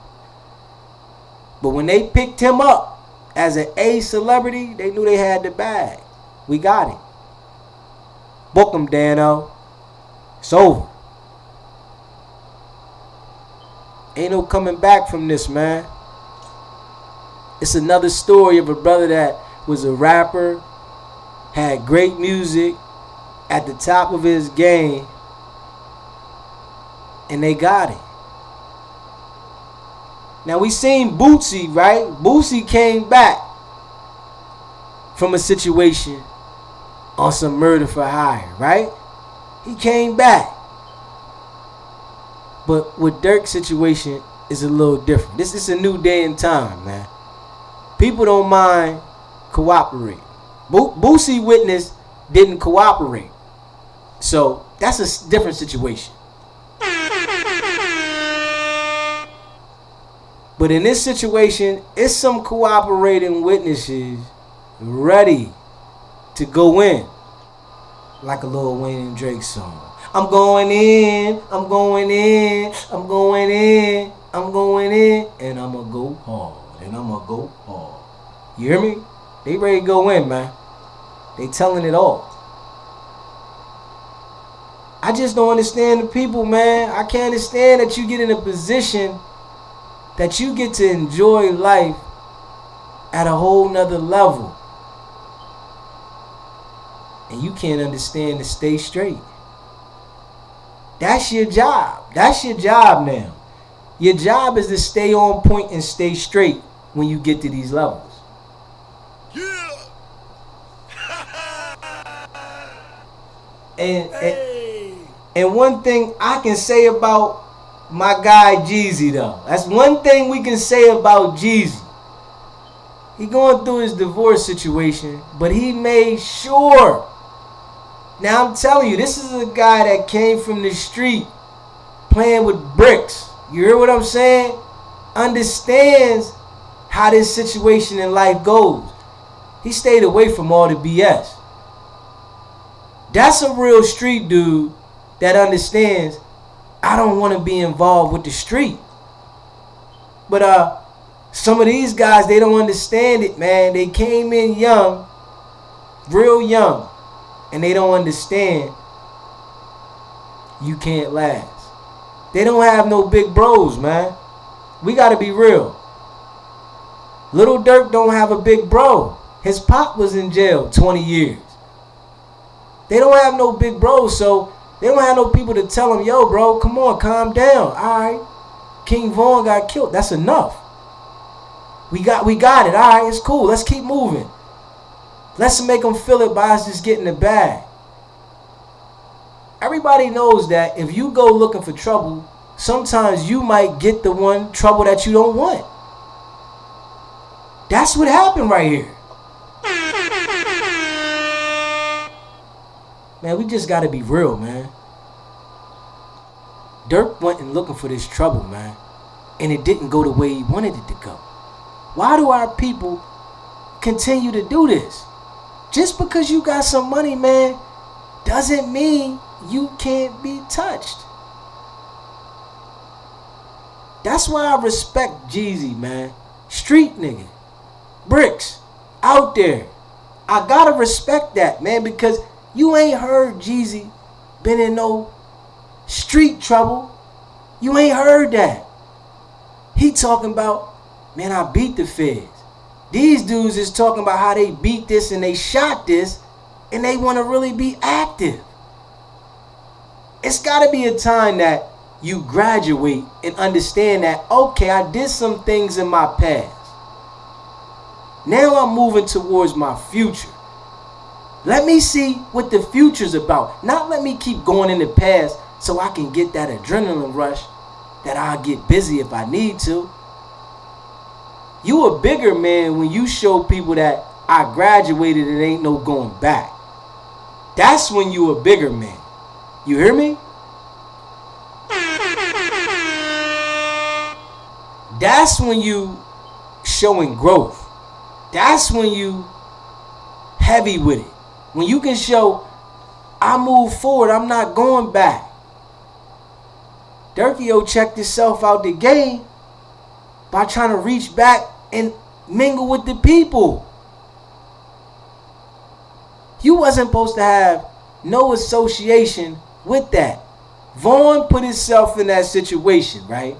But when they picked him up as an A celebrity, they knew they had the bag. We got him. Book him, Dano. It's over. Ain't no coming back from this, man. It's another story of a brother that was a rapper, had great music, at the top of his game, and they got him. Now we seen Bootsy, right? Bootsy came back from a situation on some murder for hire, right? He came back. But with Durk's situation is a little different. This is a new day and time, man. People don't mind cooperating. Boosie witness didn't cooperate. So that's a different situation. But in this situation, it's some cooperating witnesses ready to go in. Like a Lil Wayne and Drake song. I'm going in, I'm going in, I'm going in, I'm going in, and I'm going to go hard, and I'm going to go hard. You hear me? They ready to go in, man. They telling it all. I just don't understand the people, man. I can't understand that you get in a position that you get to enjoy life at a whole nother level. And you can't understand to stay straight. That's your job. That's your job now. Your job is to stay on point and stay straight when you get to these levels. Yeah. And one thing I can say about my guy Jeezy, though. That's one thing we can say about Jeezy. He going through his divorce situation, but he made sure. Now I'm telling you, this is a guy that came from the street playing with bricks. You hear what I'm saying? Understands how this situation in life goes. He stayed away from all the BS. That's a real street dude that understands I don't want to be involved with the street. But some of these guys, they don't understand it, man. They came in young, real young. And they don't understand you can't last. They don't have no big bros, man. We got to be real. Little Durk don't have a big bro. His pop was in jail 20 years. They don't have no big bros, so they don't have no people to tell them, yo, bro, come on, calm down. All right, King Von got killed. That's enough. We got it. All right, it's cool. Let's keep moving. Let's make them feel it by us just getting the bag. Everybody knows that if you go looking for trouble, sometimes you might get the one trouble that you don't want. That's what happened right here. Man, we just got to be real, man. Durk went and looking for this trouble, man. And it didn't go the way he wanted it to go. Why do our people continue to do this? Just because you got some money, man, doesn't mean you can't be touched. That's why I respect Jeezy, man. Street nigga. Bricks. Out there. I gotta respect that, man, because you ain't heard Jeezy been in no street trouble. You ain't heard that. He talking about, man, I beat the feds. These dudes is talking about how they beat this and they shot this and they want to really be active. It's got to be a time that you graduate and understand that, okay, I did some things in my past. Now I'm moving towards my future. Let me see what the future's about. Not let me keep going in the past so I can get that adrenaline rush that I'll get busy if I need to. You a bigger man when you show people that I graduated and ain't no going back. That's when you a bigger man. You hear me? That's when you showing growth. That's when you heavy with it. When you can show, I move forward, I'm not going back. Durkio checked himself out the game by trying to reach back and mingle with the people. You wasn't supposed to have no association with that. Vaughn put himself in that situation, right?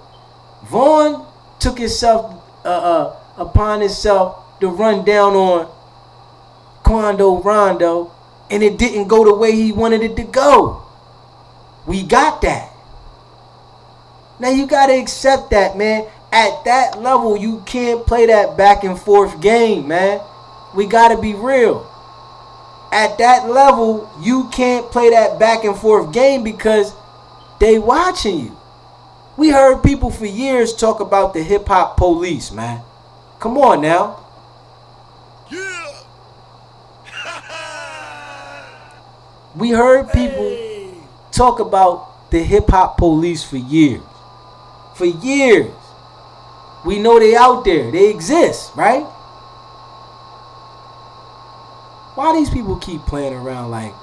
Vaughn took himself upon himself to run down on Quando Rondo, and it didn't go the way he wanted it to go. We got that. Now you gotta accept that, man. At that level, you can't play that back and forth game, man. We gotta be real. At that level, you can't play that back and forth game because they watching you. We heard people for years talk about the hip hop police, man. Come on now. Yeah. We heard people talk about the hip hop police for years. For years. We know they out there. They exist, right? Why these people keep playing around like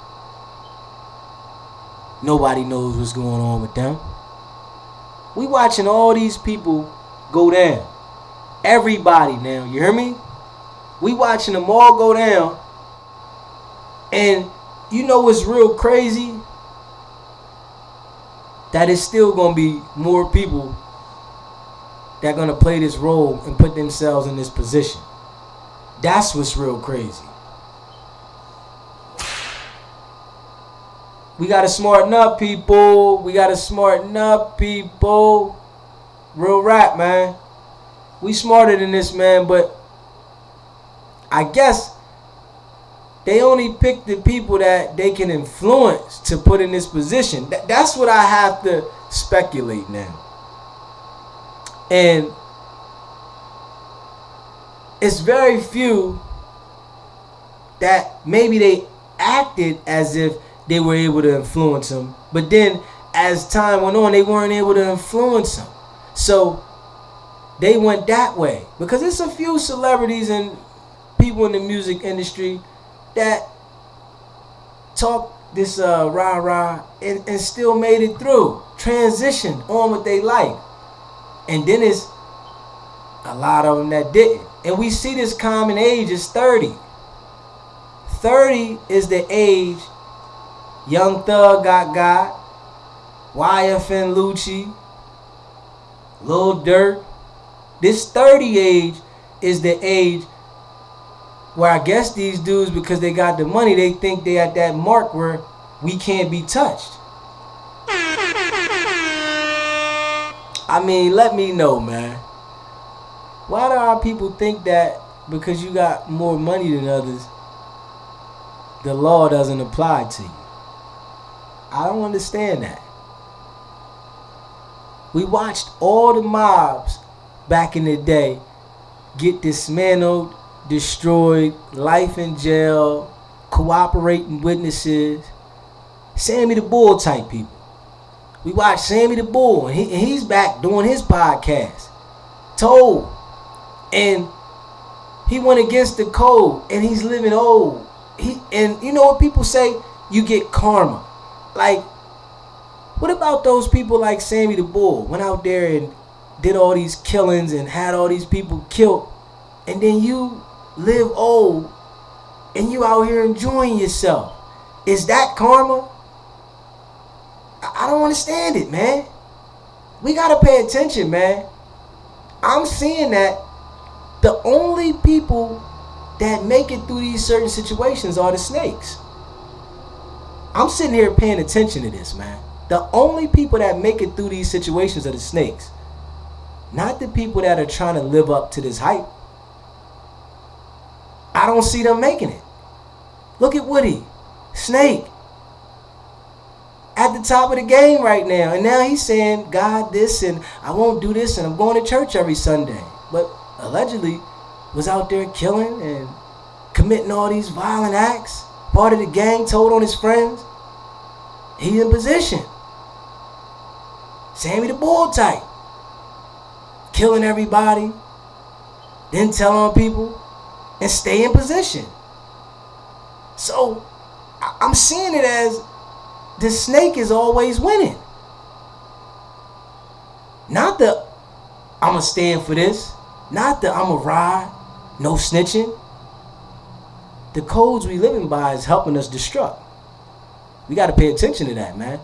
nobody knows what's going on with them? We watching all these people go down. Everybody now, you hear me? We watching them all go down. And you know what's real crazy? That it's still going to be more people that are going to play this role and put themselves in this position. That's what's real crazy. We got to smarten up, people. We got to smarten up, people. Real rap, man. We smarter than this, man, but I guess they only pick the people that they can influence to put in this position. That's what I have to speculate now. And it's very few that maybe they acted as if they were able to influence him. But then as time went on, they weren't able to influence him. So they went that way. Because it's a few celebrities and people in the music industry that talk this rah-rah and still made it through. Transitioned on with their life. And then it's a lot of them that didn't. And we see this common age is 30. 30 is the age Young Thug got, YFN Lucci, Lil Durk. This 30 age is the age where I guess these dudes, because they got the money, they think they at that mark where we can't be touched. I mean, let me know, man. Why do our people think that because you got more money than others, the law doesn't apply to you? I don't understand that. We watched all the mobs back in the day get dismantled, destroyed, life in jail, cooperating witnesses, Sammy the Bull type people. We watched Sammy the Bull, and he's back doing his podcast, Told. And he went against the code, and he's living old. And you know what people say? You get karma. Like, what about those people like Sammy the Bull? Went out there and did all these killings and had all these people killed. And then you live old and you out here enjoying yourself. Is that karma? I don't understand it, man. We got to pay attention, man. I'm seeing that the only people that make it through these certain situations are the snakes. I'm sitting here paying attention to this, man. The only people that make it through these situations are the snakes. Not the people that are trying to live up to this hype. I don't see them making it. Look at Woody. Snake. At the top of the game right now. And now he's saying, God, this, and I won't do this, and I'm going to church every Sunday. But allegedly was out there killing and committing all these violent acts. part of the gang, told on his friends. He's in position. Sammy the Bull type. Killing everybody, then tell on people, and stay in position. So I'm seeing it as the snake is always winning. Not the I'ma stand for this, not the I'ma ride, no snitching. The codes we living by is helping us destruct. We gotta pay attention to that, man.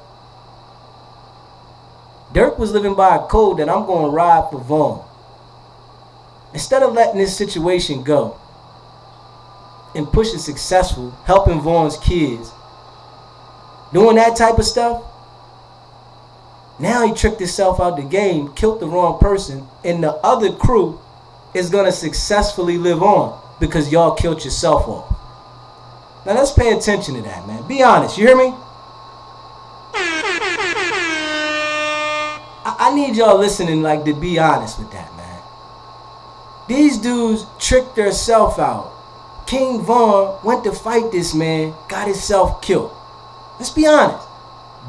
Dirk was living by a code that I'm gonna ride for Vaughn. Instead of letting this situation go and pushing successful, helping Vaughn's kids, doing that type of stuff, now he tricked himself out the game, killed the wrong person, and the other crew is gonna successfully live on because y'all killed yourself off. Now let's pay attention to that, man. Be honest, you hear me? I need y'all listening like to be honest with that, man. These dudes tricked themselves out. King Vaughn went to fight this man, got himself killed. Let's be honest.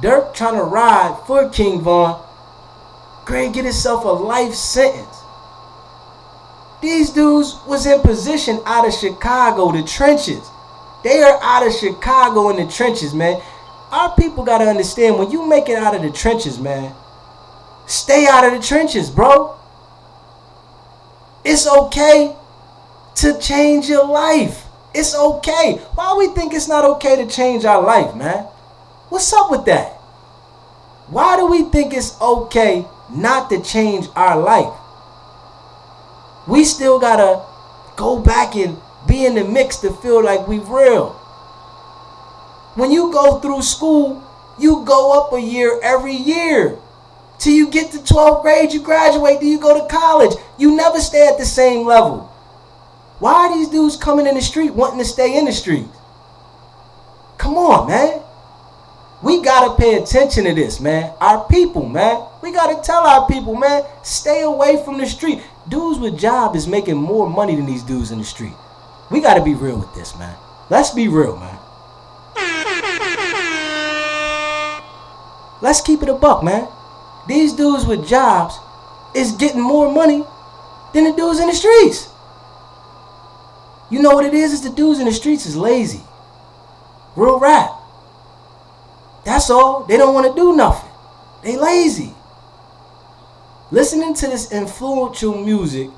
Dirk trying to ride for King Vaughn, Greg get himself a life sentence. These dudes was in position out of Chicago, the trenches. They are out of Chicago in the trenches, man. Our people got to understand, when you make it out of the trenches, man, stay out of the trenches, bro. It's okay to change your life. It's okay. Why we think it's not okay to change our life, man? What's up with that? Why do we think it's okay not to change our life? We still gotta go back and be in the mix to feel like we real. When you go through school, you go up a year every year. Till you get to 12th grade, you graduate, then you go to college. You never stay at the same level. Why are these dudes coming in the street wanting to stay in the streets? Come on, man. We got to pay attention to this, man. Our people, man. We got to tell our people, man, stay away from the street. Dudes with job is making more money than these dudes in the street. We got to be real with this, man. Let's be real, man. Let's keep it a buck, man. These dudes with jobs is getting more money than the dudes in the streets. You know what it is? It's the dudes in the streets is lazy. Real rap. That's all. They don't want to do nothing. They lazy. Listening to this influential music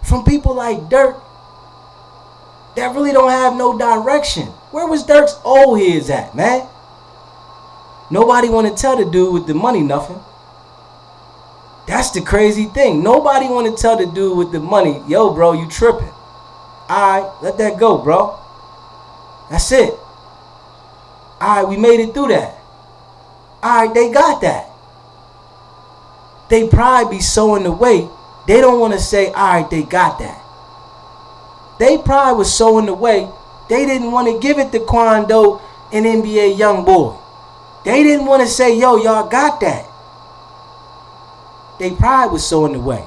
from people like Dirk that really don't have no direction. Where was Dirk's old heads at, man? Nobody want to tell the dude with the money nothing. That's the crazy thing. Nobody want to tell the dude with the money, yo, bro, you tripping. All right, let that go, bro. That's it. All right, we made it through that. All right, they got that. They pride be so in the way, they don't want to say, all right, they got that. They pride was so in the way, they didn't want to give it to Quando and NBA Youngboy. They didn't want to say, yo, y'all got that. They pride was so in the way.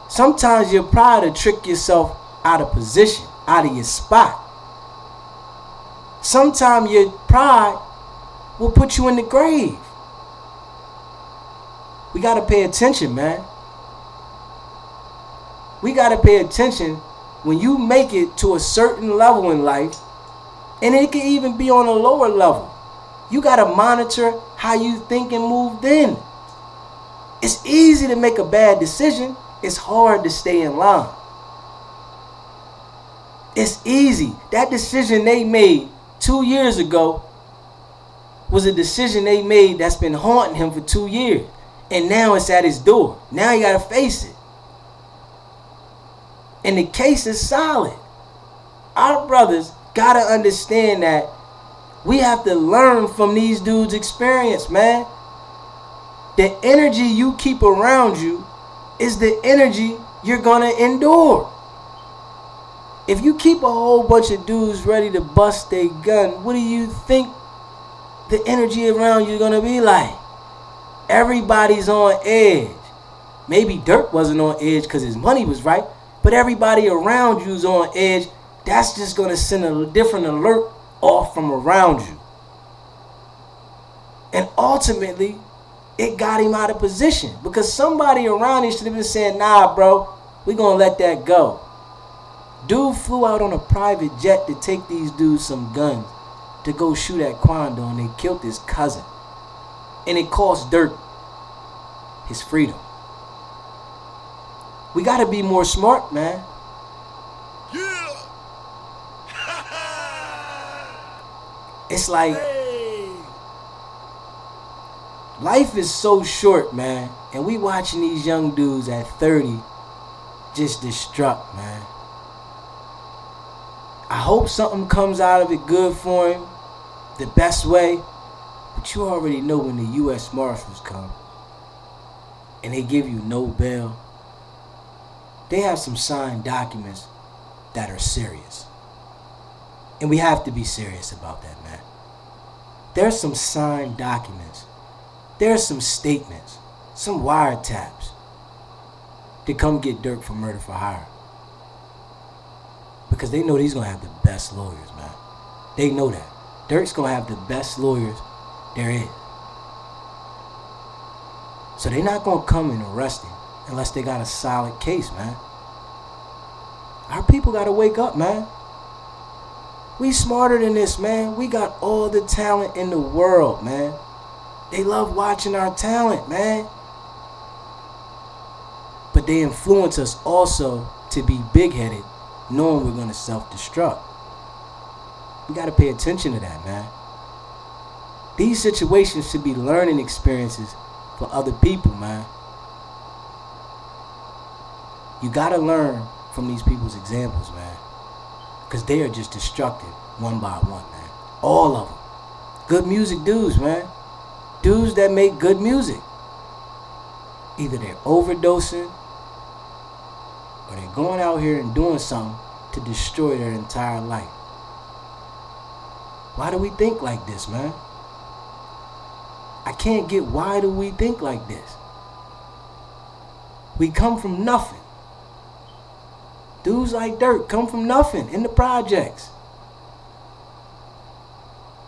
Sometimes your pride will trick yourself out of position, out of your spot. Sometimes your pride will put you in the grave. We got to pay attention, man. We got to pay attention when you make it to a certain level in life, and it can even be on a lower level. You got to monitor how you think and move then. It's easy to make a bad decision. It's hard to stay in line. It's easy. That decision they made 2 years ago was a decision they made that's been haunting him for 2 years. And now it's at his door. Now you got to face it. And the case is solid. Our brothers got to understand that we have to learn from these dudes' experience, man. The energy you keep around you is the energy you're going to endure. If you keep a whole bunch of dudes ready to bust their gun, what do you think the energy around you is going to be like? Everybody's on edge. Maybe Dirk wasn't on edge because his money was right, but everybody around you's on edge that's just going to send a different alert off from around you. And ultimately, it got him out of position because somebody around him should have been saying, nah, bro, we're going to let that go. Dude flew out on a private jet to take these dudes some guns to go shoot at Quando, and they killed his cousin. And it cost Dirk his freedom. We got to be more smart, man. Yeah. It's like, life is so short, man. And we watching these young dudes at 30 just destruct, man. I hope something comes out of it good for him, the best way. But you already know when the U.S. Marshals come and they give you no bail, they have some signed documents that are serious. And we have to be serious about that, man. There's some signed documents. There's some statements, some wiretaps to come get Dirk for murder for hire. Because they know he's going to have the best lawyers, man. They know that. Dirk's going to have the best lawyers there is. So they're not going to come and arrest him unless they got a solid case, man. Our people got to wake up, man. We smarter than this, man. We got all the talent in the world, man. They love watching our talent, man. But they influence us also to be big-headed, knowing we're going to self-destruct. We got to pay attention to that, man. These situations should be learning experiences for other people, man. You got to learn from these people's examples, man. Because they are just destructive one by one, man. All of them. Good music dudes, man. Dudes that make good music. Either they're overdosing or they're going out here and doing something to destroy their entire life. Why do we think like this, man? I can't get why do we think like this? We come from nothing. Dudes like Dirk come from nothing in the projects.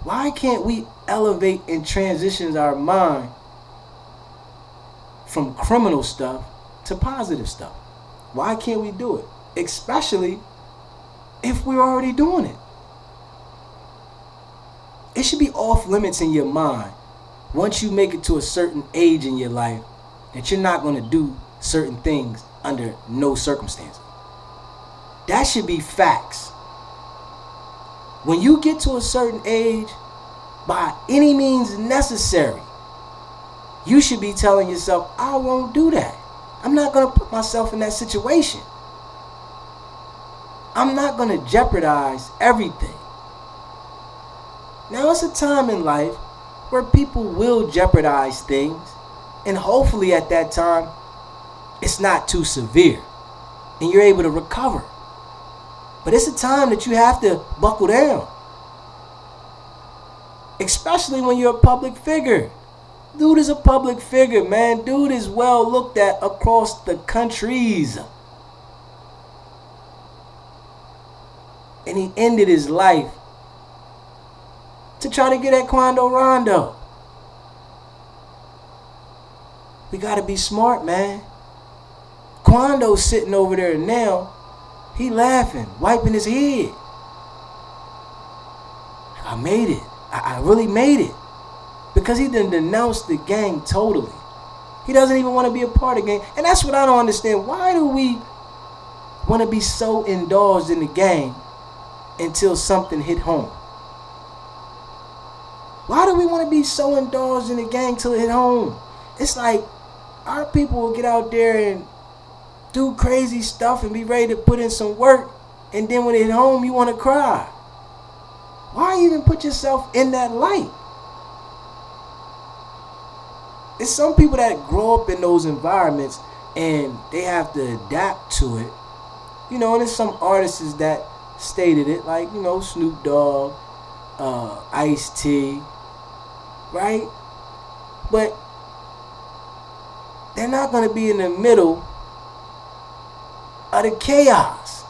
Why can't we elevate and transition our mind from criminal stuff to positive stuff? Why can't we do it? Especially if we're already doing it. It should be off limits in your mind once you make it to a certain age in your life that you're not going to do certain things under no circumstances. That should be facts. When you get to a certain age, by any means necessary, you should be telling yourself, I won't do that. I'm not going to put myself in that situation. I'm not going to jeopardize everything. Now, it's a time in life where people will jeopardize things, and hopefully at that time, it's not too severe, and you're able to recover. But it's a time that you have to buckle down. Especially when you're a public figure. Dude is a public figure, man. Dude is well looked at across the countries. And he ended his life to try to get at Quando Rondo. We gotta be smart, man. Quando's sitting over there now. He laughing, wiping his head. I made it. I really made it. Because he done denounced the gang totally. He doesn't even want to be a part of the gang. And that's what I don't understand. Why do we want to be so indulged in the gang until something hit home? Why do we want to be so indulged in the gang till it hit home? It's like our people will get out there and do crazy stuff and be ready to put in some work, and then when it hit home, you want to cry. Why even put yourself in that light? It's some people that grow up in those environments and they have to adapt to it. You know, and there's some artists that stated it, like, you know, Snoop Dogg, Ice-T, right? But they're not going to be in the middle of the chaos.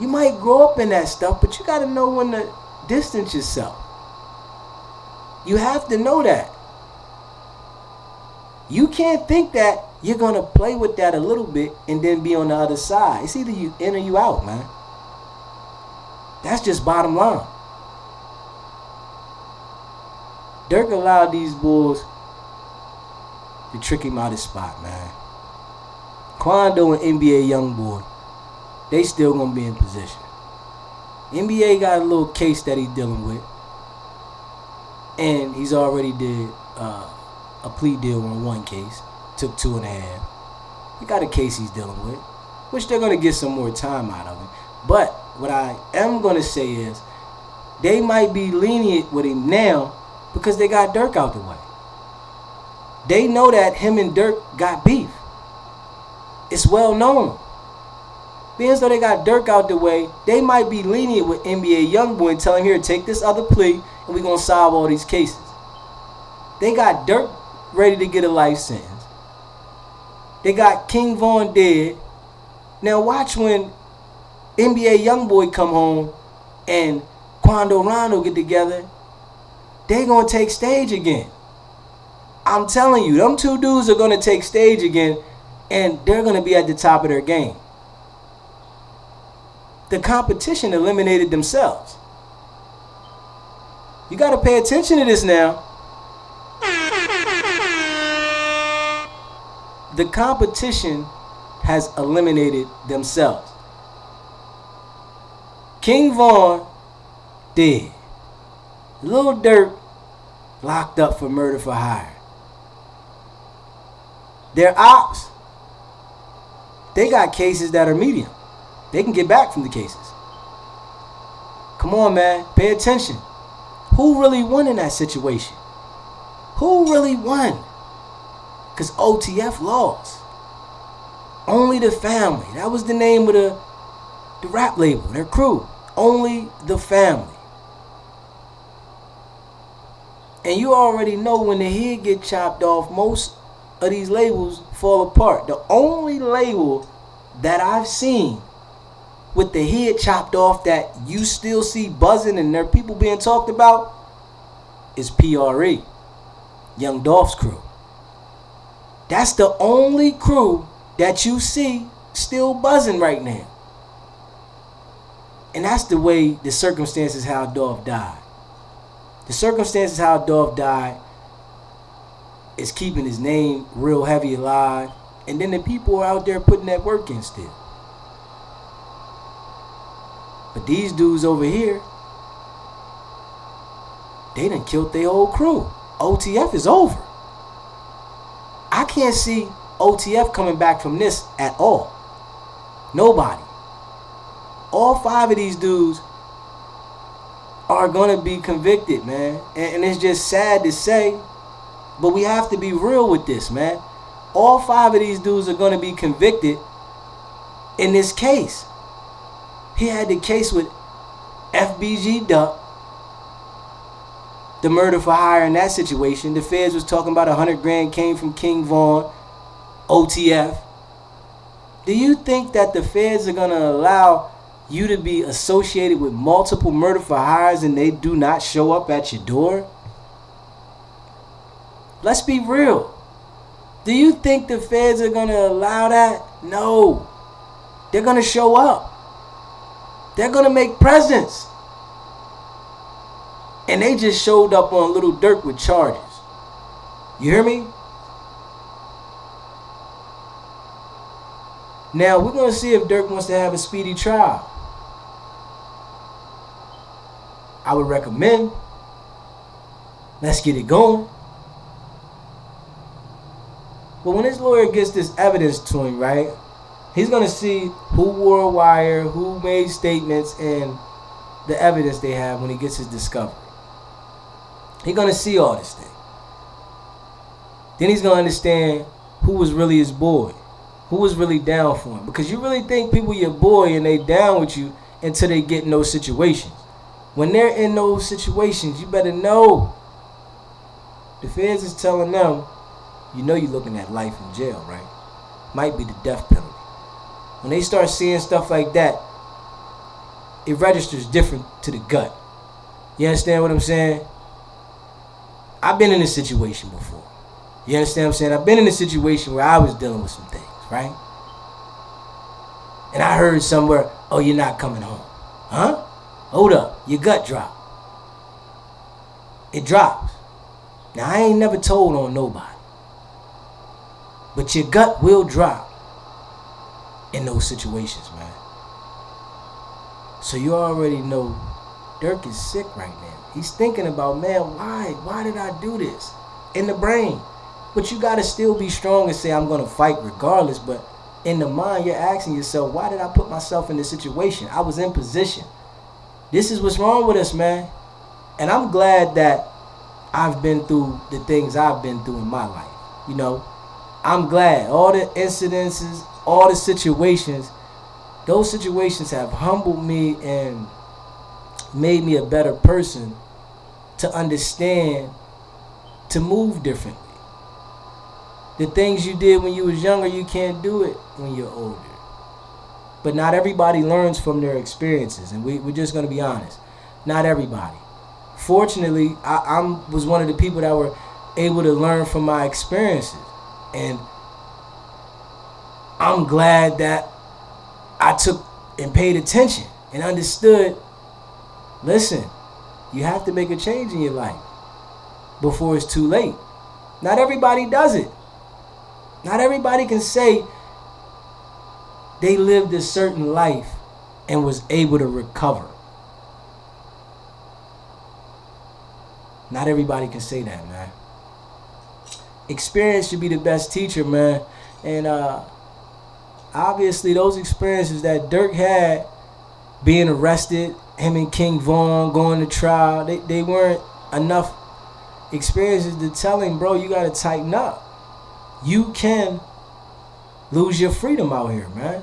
You might grow up in that stuff, but you got to know when to distance yourself. You have to know that. You can't think that you're going to play with that a little bit and then be on the other side. It's either you in or you out, man. That's just bottom line. Dirk allowed these bulls to trick him out his spot, man. Quando and NBA Youngboy, they still going to be in position. NBA got a little case that he's dealing with. And he's already did a plea deal on one case. Took 2.5. He got a case he's dealing with, which they're going to get some more time out of him. But what I am going to say is they might be lenient with him now because they got Dirk out the way. They know that him and Dirk got beef. It's well known. Being as though they got Dirk out the way, they might be lenient with NBA Youngboy and tell him, here, take this other plea and we're going to solve all these cases. They got Dirk ready to get a life sentence. They got King Von dead. Now watch when NBA Youngboy come home and Quando Rondo get together, they going to take stage again. I'm telling you, them two dudes are going to take stage again and they're going to be at the top of their game. The competition eliminated themselves. You got to pay attention to this now. The competition has eliminated themselves. King Von dead. Lil Durk locked up for murder for hire. Their ops, they got cases that are medium. They can get back from the cases. Come on, man. Pay attention. Who really won in that situation? Who really won? Because OTF lost. Only the Family. That was the name of the rap label, their crew. Only the Family. And you already know when the head get chopped off, most of these labels fall apart. The only label that I've seen with the head chopped off that you still see buzzing and there are people being talked about is PRE, Young Dolph's crew. That's the only crew that you see still buzzing right now. And that's the way the circumstances how Dolph died. The circumstances how Dolph died is keeping his name real heavy alive. And then the people are out there putting that work in still. But these dudes over here, they done killed their whole crew. OTF is over. I can't see OTF coming back from this at all. Nobody. All 5 of these dudes are going to be convicted, man. And it's just sad to say, but we have to be real with this, man. All 5 of these dudes are going to be convicted in this case. He had the case with FBG Duck, the murder for hire in that situation. The feds was talking about $100,000 came from King Von, OTF. Do you think that the feds are going to allow you to be associated with multiple murder for hires and they do not show up at your door? Let's be real. Do you think the feds are going to allow that? No. They're going to show up. They're going to make presents. And they just showed up on Little Durk with charges. You hear me? Now, we're going to see if Durk wants to have a speedy trial. I would recommend, let's get it going. But when his lawyer gets this evidence to him, right, he's going to see who wore a wire, who made statements, and the evidence they have when he gets his discovery. He's going to see all this thing. Then he's going to understand who was really his boy, who was really down for him. Because you really think people your boy and they down with you until they get in those situations. When they're in those situations, you better know. The feds is telling them, you know you're looking at life in jail, right? Might be the death penalty. When they start seeing stuff like that, it registers different to the gut. You understand what I'm saying? I've been in this situation before. You understand what I'm saying? I've been in a situation where I was dealing with some things, right? And I heard somewhere, oh, you're not coming home. Huh? Hold up. Your gut dropped. It drops. Now, I ain't never told on nobody. But your gut will drop in those situations, man. So you already know Durk is sick right now. He's thinking about, man, why did I do this? In the brain. But you got to still be strong and say, I'm going to fight regardless. But in the mind, you're asking yourself, why did I put myself in this situation? I was in position. This is what's wrong with us, man. And I'm glad that I've been through the things I've been through in my life. You know, I'm glad. All the incidences, all the situations, those situations have humbled me and made me a better person to understand, to move differently. The things you did when you was younger, you can't do it when you're older. But not everybody learns from their experiences, and we're just going to be honest. Not everybody. Fortunately, I was one of the people that were able to learn from my experiences. And I'm glad that I took and paid attention and understood, listen, you have to make a change in your life before it's too late. Not everybody does it. Not everybody can say they lived a certain life and was able to recover. Not everybody can say that, man. Experience should be the best teacher, man. And obviously those experiences that Durk had, being arrested, him and King Von going to trial, they weren't enough experiences to tell him, bro, you got to tighten up. You can lose your freedom out here, man.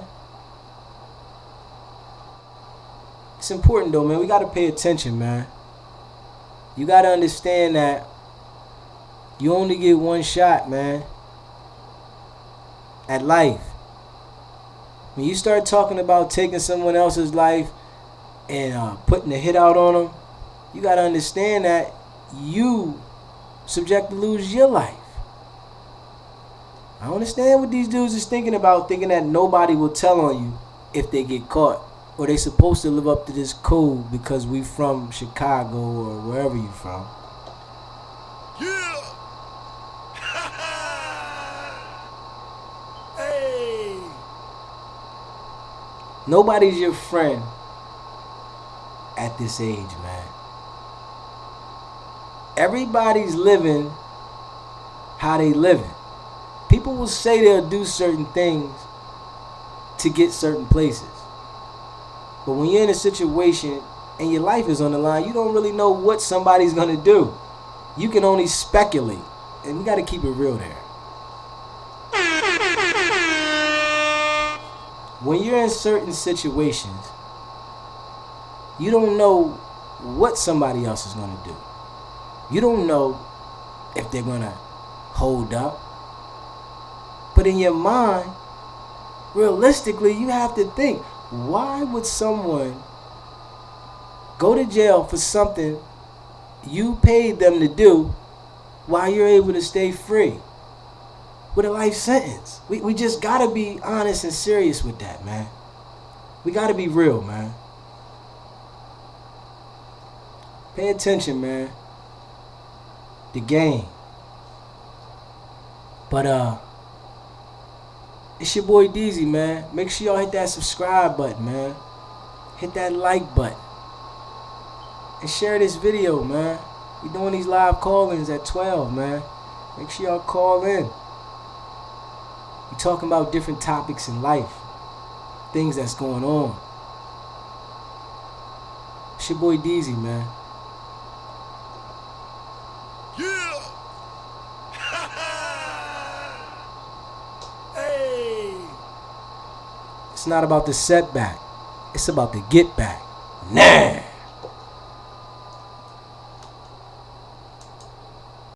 It's important, though, man. We got to pay attention, man. You got to understand that you only get one shot, man, at life. When you start talking about taking someone else's life and putting a hit out on them, you got to understand that you subject to lose your life. I understand what these dudes is thinking about, thinking that nobody will tell on you if they get caught. Or they supposed to live up to this code because we from Chicago or wherever you from. Yeah. Hey. Nobody's your friend at this age, man. Everybody's living how they living. People will say they'll do certain things to get certain places. But when you're in a situation and your life is on the line, you don't really know what somebody's going to do. You can only speculate. And we got to keep it real there. When you're in certain situations, you don't know what somebody else is going to do. You don't know if they're going to hold up. But in your mind, realistically, you have to think, why would someone go to jail for something you paid them to do while you're able to stay free with a life sentence? We just got to be honest and serious with that, man. We got to be real, man. Pay attention, man. The game. But, it's your boy Deezy, man. Make sure y'all hit that subscribe button, man. Hit that like button. And share this video, man. We doing these live call-ins at 12, man. Make sure y'all call in. We talking about different topics in life. Things that's going on. It's your boy Deezy, man. Yeah. Hey. It's not about the setback. It's about the get back. Nah.